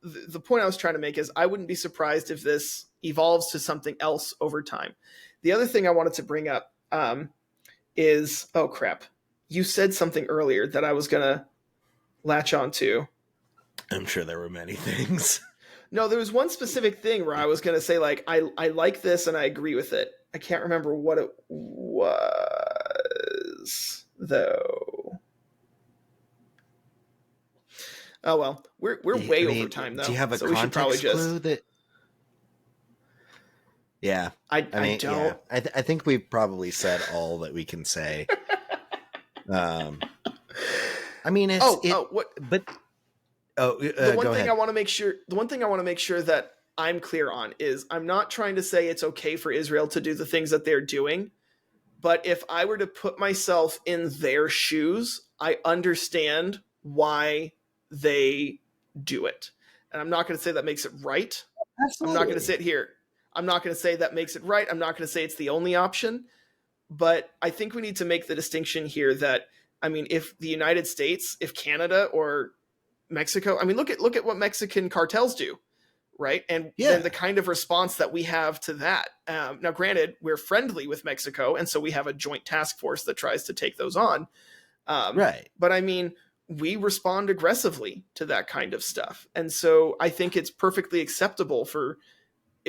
the point I was trying to make is I wouldn't be surprised if this evolves to something else over time. The other thing I wanted to bring up is, oh crap, you said something earlier that I was going to latch onto. I'm sure there were many things. No, there was one specific thing where I was going to say, like, I like this and I agree with it. I can't remember what it was, though. Oh, well, we're way over time, though. Do you have a context clue that... Yeah. I don't. Yeah. I think we've probably said all that we can say. I mean, it's... But... the one thing I want to make sure that I'm clear on is I'm not trying to say it's okay for Israel to do the things that they're doing, but if I were to put myself in their shoes, I understand why they do it. And I'm not going to say that makes it right. Absolutely. I'm not going to sit here. I'm not going to say that makes it right. I'm not going to say it's the only option, but I think we need to make the distinction here that, I mean, if the United States, if Canada or Mexico, I mean, look at what Mexican cartels do, right? And then the kind of response that we have to that. Now, granted, we're friendly with Mexico, and so we have a joint task force that tries to take those on. Right. But I mean, we respond aggressively to that kind of stuff. And so I think it's perfectly acceptable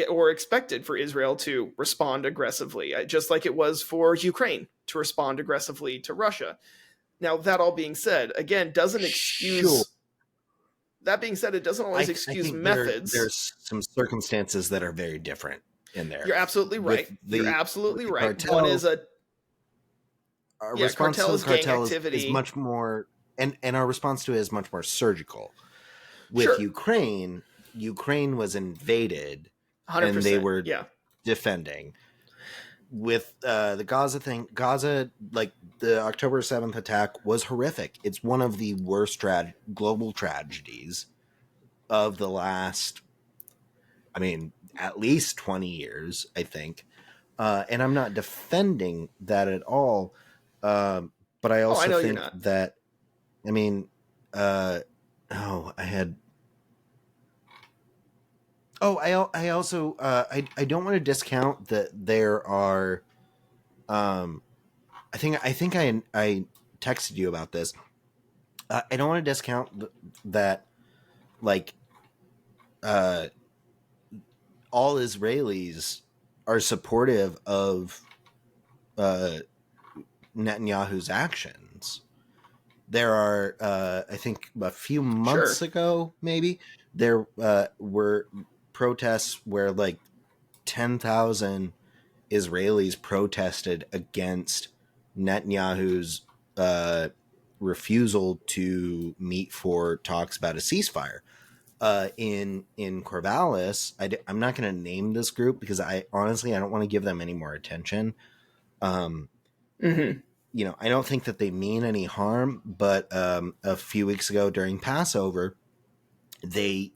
or expected for Israel to respond aggressively, just like it was for Ukraine to respond aggressively to Russia. Now, that all being said, again, doesn't excuse... Sure. That being said, it doesn't always excuse methods. There's some circumstances that are very different in there. You're absolutely right. You're absolutely right. Cartel, one is our response to the cartel is much more, and our response to it is much more surgical. With Ukraine was invaded, 100%, and they were defending. With the Gaza thing, like the October 7th attack was horrific. It's one of the worst global tragedies of the last I mean, at least 20 years, I think. And I'm not defending that at all. But I Oh, I also know you're think not. that, I mean, oh, I had. Oh, I also I don't want to discount that there are. I think I texted you about this. I don't want to discount that, like, uh, all Israelis are supportive of uh, Netanyahu's actions. There are, I think, a few months Sure. ago, maybe there were protests where like 10,000 Israelis protested against Netanyahu's refusal to meet for talks about a ceasefire. In Corvallis, I'm not going to name this group because I honestly I don't want to give them any more attention. Um, Mm-hmm. I don't think that they mean any harm, but a few weeks ago during Passover, they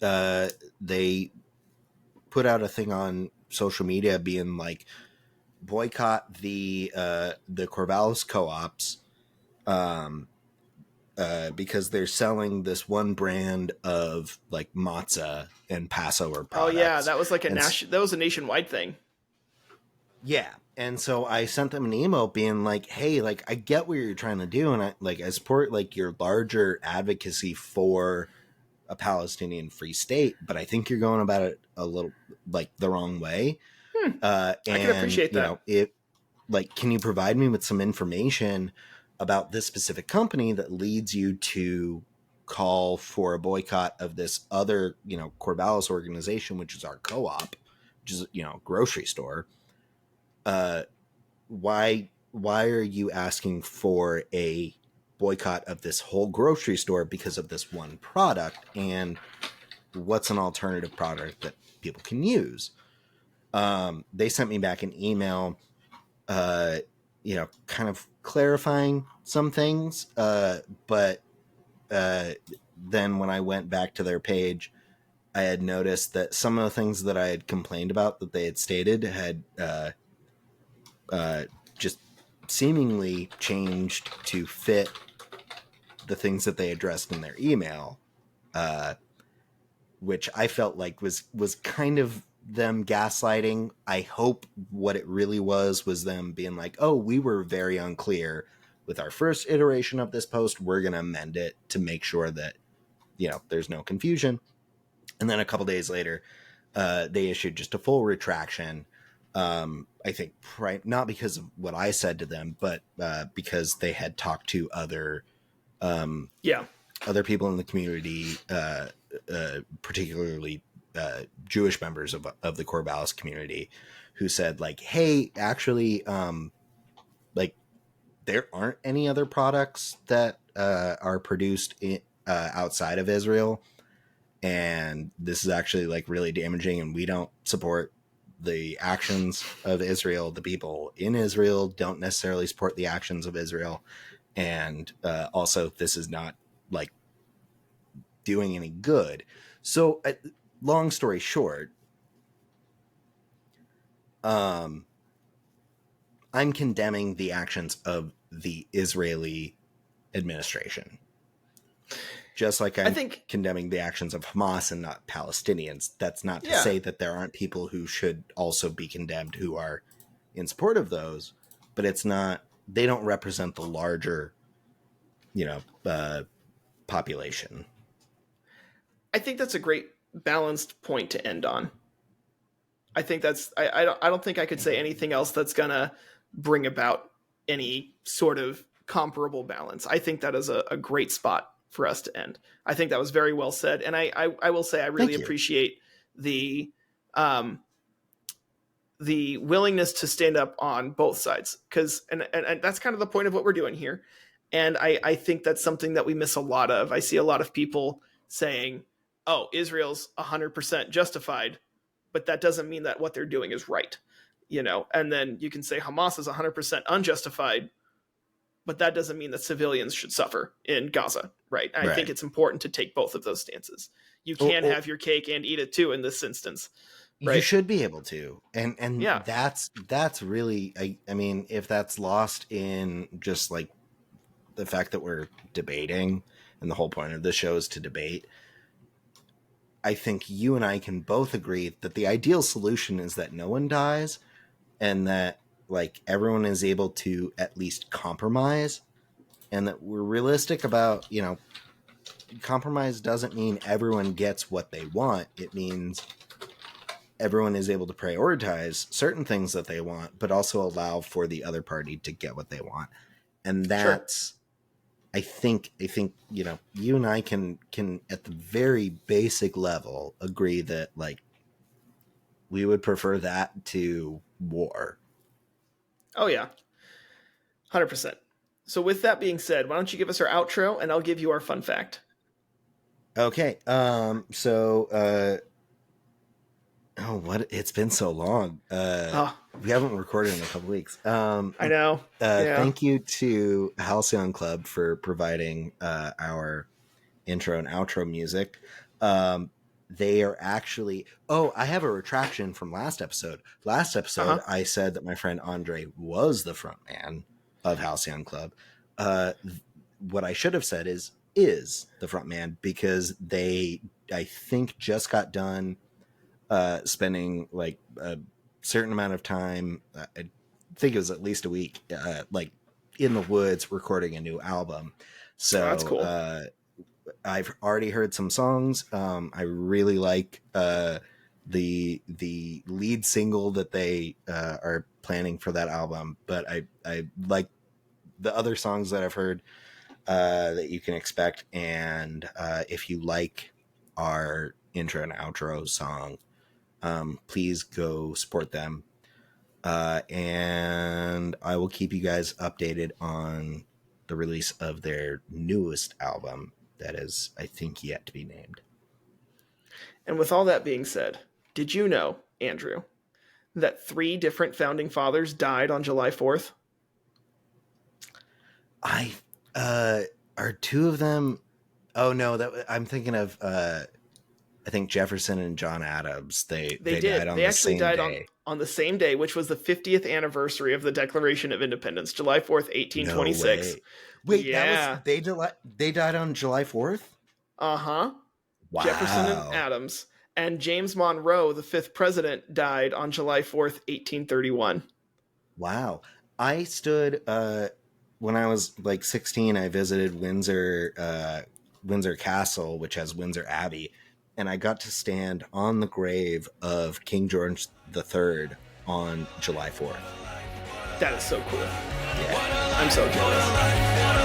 put out a thing on social media being like, boycott the Corvallis co-ops, um, because they're selling this one brand of like matzah and Passover Oh yeah, products, that was like and that was a nationwide thing. yeah. And so I sent them an email being like, hey, like, I get what you're trying to do. And I support like your larger advocacy for a Palestinian free state, but I think you're going about it a little like the wrong way. Hmm. I can And appreciate that. can you provide me with some information about this specific company that leads you to call for a boycott of this other, Corvallis organization, which is our co-op, which is, grocery store. uh, why are you asking for a boycott of this whole grocery store because of this one product? And what's an alternative product that people can use? They sent me back an email, kind of clarifying some things. But then when I went back to their page, I had noticed that some of the things that I had complained about that they had stated had just seemingly changed to fit the things that they addressed in their email, uh, which I felt like was kind of them gaslighting. I hope what it really was them being like, oh, we were very unclear with our first iteration of this post. We're going to amend it to make sure that, there's no confusion. And then a couple days later, they issued just a full retraction. I think not because of what I said to them, but because they had talked to Yeah. other people in the community, particularly Jewish members of the Corvallis community, who said like, hey, actually, like, there aren't any other products that are produced outside of Israel. And this is actually like really damaging, and we don't support the actions of Israel. The people in Israel don't necessarily support the actions of Israel. And also, this is not like doing any good. So, long story short, I'm condemning the actions of the Israeli administration, just like I I'm think condemning the actions of Hamas and not Palestinians. That's not to yeah. say that there aren't people who should also be condemned who are in support of those, but it's not, they don't represent the larger, population. I think that's a great balanced point to end on. I think that's I don't think I could say anything else that's gonna bring about any sort of comparable balance. I think that is a great spot for us to end. I think that was very well said, and I will say I really Thank you. appreciate um, the willingness to stand up on both sides, because and that's kind of the point of what we're doing here. And I think that's something that we miss a lot of. I see a lot of people saying, "Oh, Israel's 100% justified," but that doesn't mean that what they're doing is right, And then you can say Hamas is 100% unjustified, but that doesn't mean that civilians should suffer in Gaza, right? And I think Right. it's important to take both of those stances. You Oh, can oh, have your cake and eat it too in this instance. You should be able to, and Yeah. that's really, I mean, if that's lost in just like the fact that we're debating, and the whole point of the show is to debate, I think you and I can both agree that the ideal solution is that no one dies, and that like everyone is able to at least compromise, and that we're realistic about, you know, compromise doesn't mean everyone gets what they want. It means everyone is able to prioritize certain things that they want, but also allow for the other party to get what they want. And that's, sure. I think, you know, you and I can at the very basic level agree that like we would prefer that to war. Oh yeah. 100%. So with that being said, why don't you give us our outro and I'll give you our fun fact. Okay. What? It's been so long. We haven't recorded in a couple weeks. I know. Thank you to Halcyon Club for providing our intro and outro music. They are actually... Oh, I have a retraction from last episode. Last episode, I said that my friend Andre was the front man of Halcyon Club. What I should have said is the front man, because they, I think, just got done spending like a certain amount of time, I think it was at least a week, like in the woods recording a new album. So that's cool. I've already heard some songs. I really like the lead single that they are planning for that album, but I like the other songs that I've heard that you can expect. And if you like our intro and outro song, please go support them. And I will keep you guys updated on the release of their newest album that is, I think, yet to be named. And with all that being said, did you know, Andrew, that 3 different founding fathers died on July 4th? Are 2 of them... Oh, no, that I'm thinking of... I think Jefferson and John Adams, they died on the same day. On the same day, which was the 50th anniversary of the Declaration of Independence, July 4th, 1826. No way. Wait, yeah. They died on July 4th? Uh-huh. Wow. Jefferson and Adams. And James Monroe, the 5th president, died on July 4th, 1831. Wow. I stood, when I was like 16, I visited Windsor Castle, which has Windsor Abbey. And I got to stand on the grave of King George III on July 4th. That is so cool. Yeah. I'm so jealous.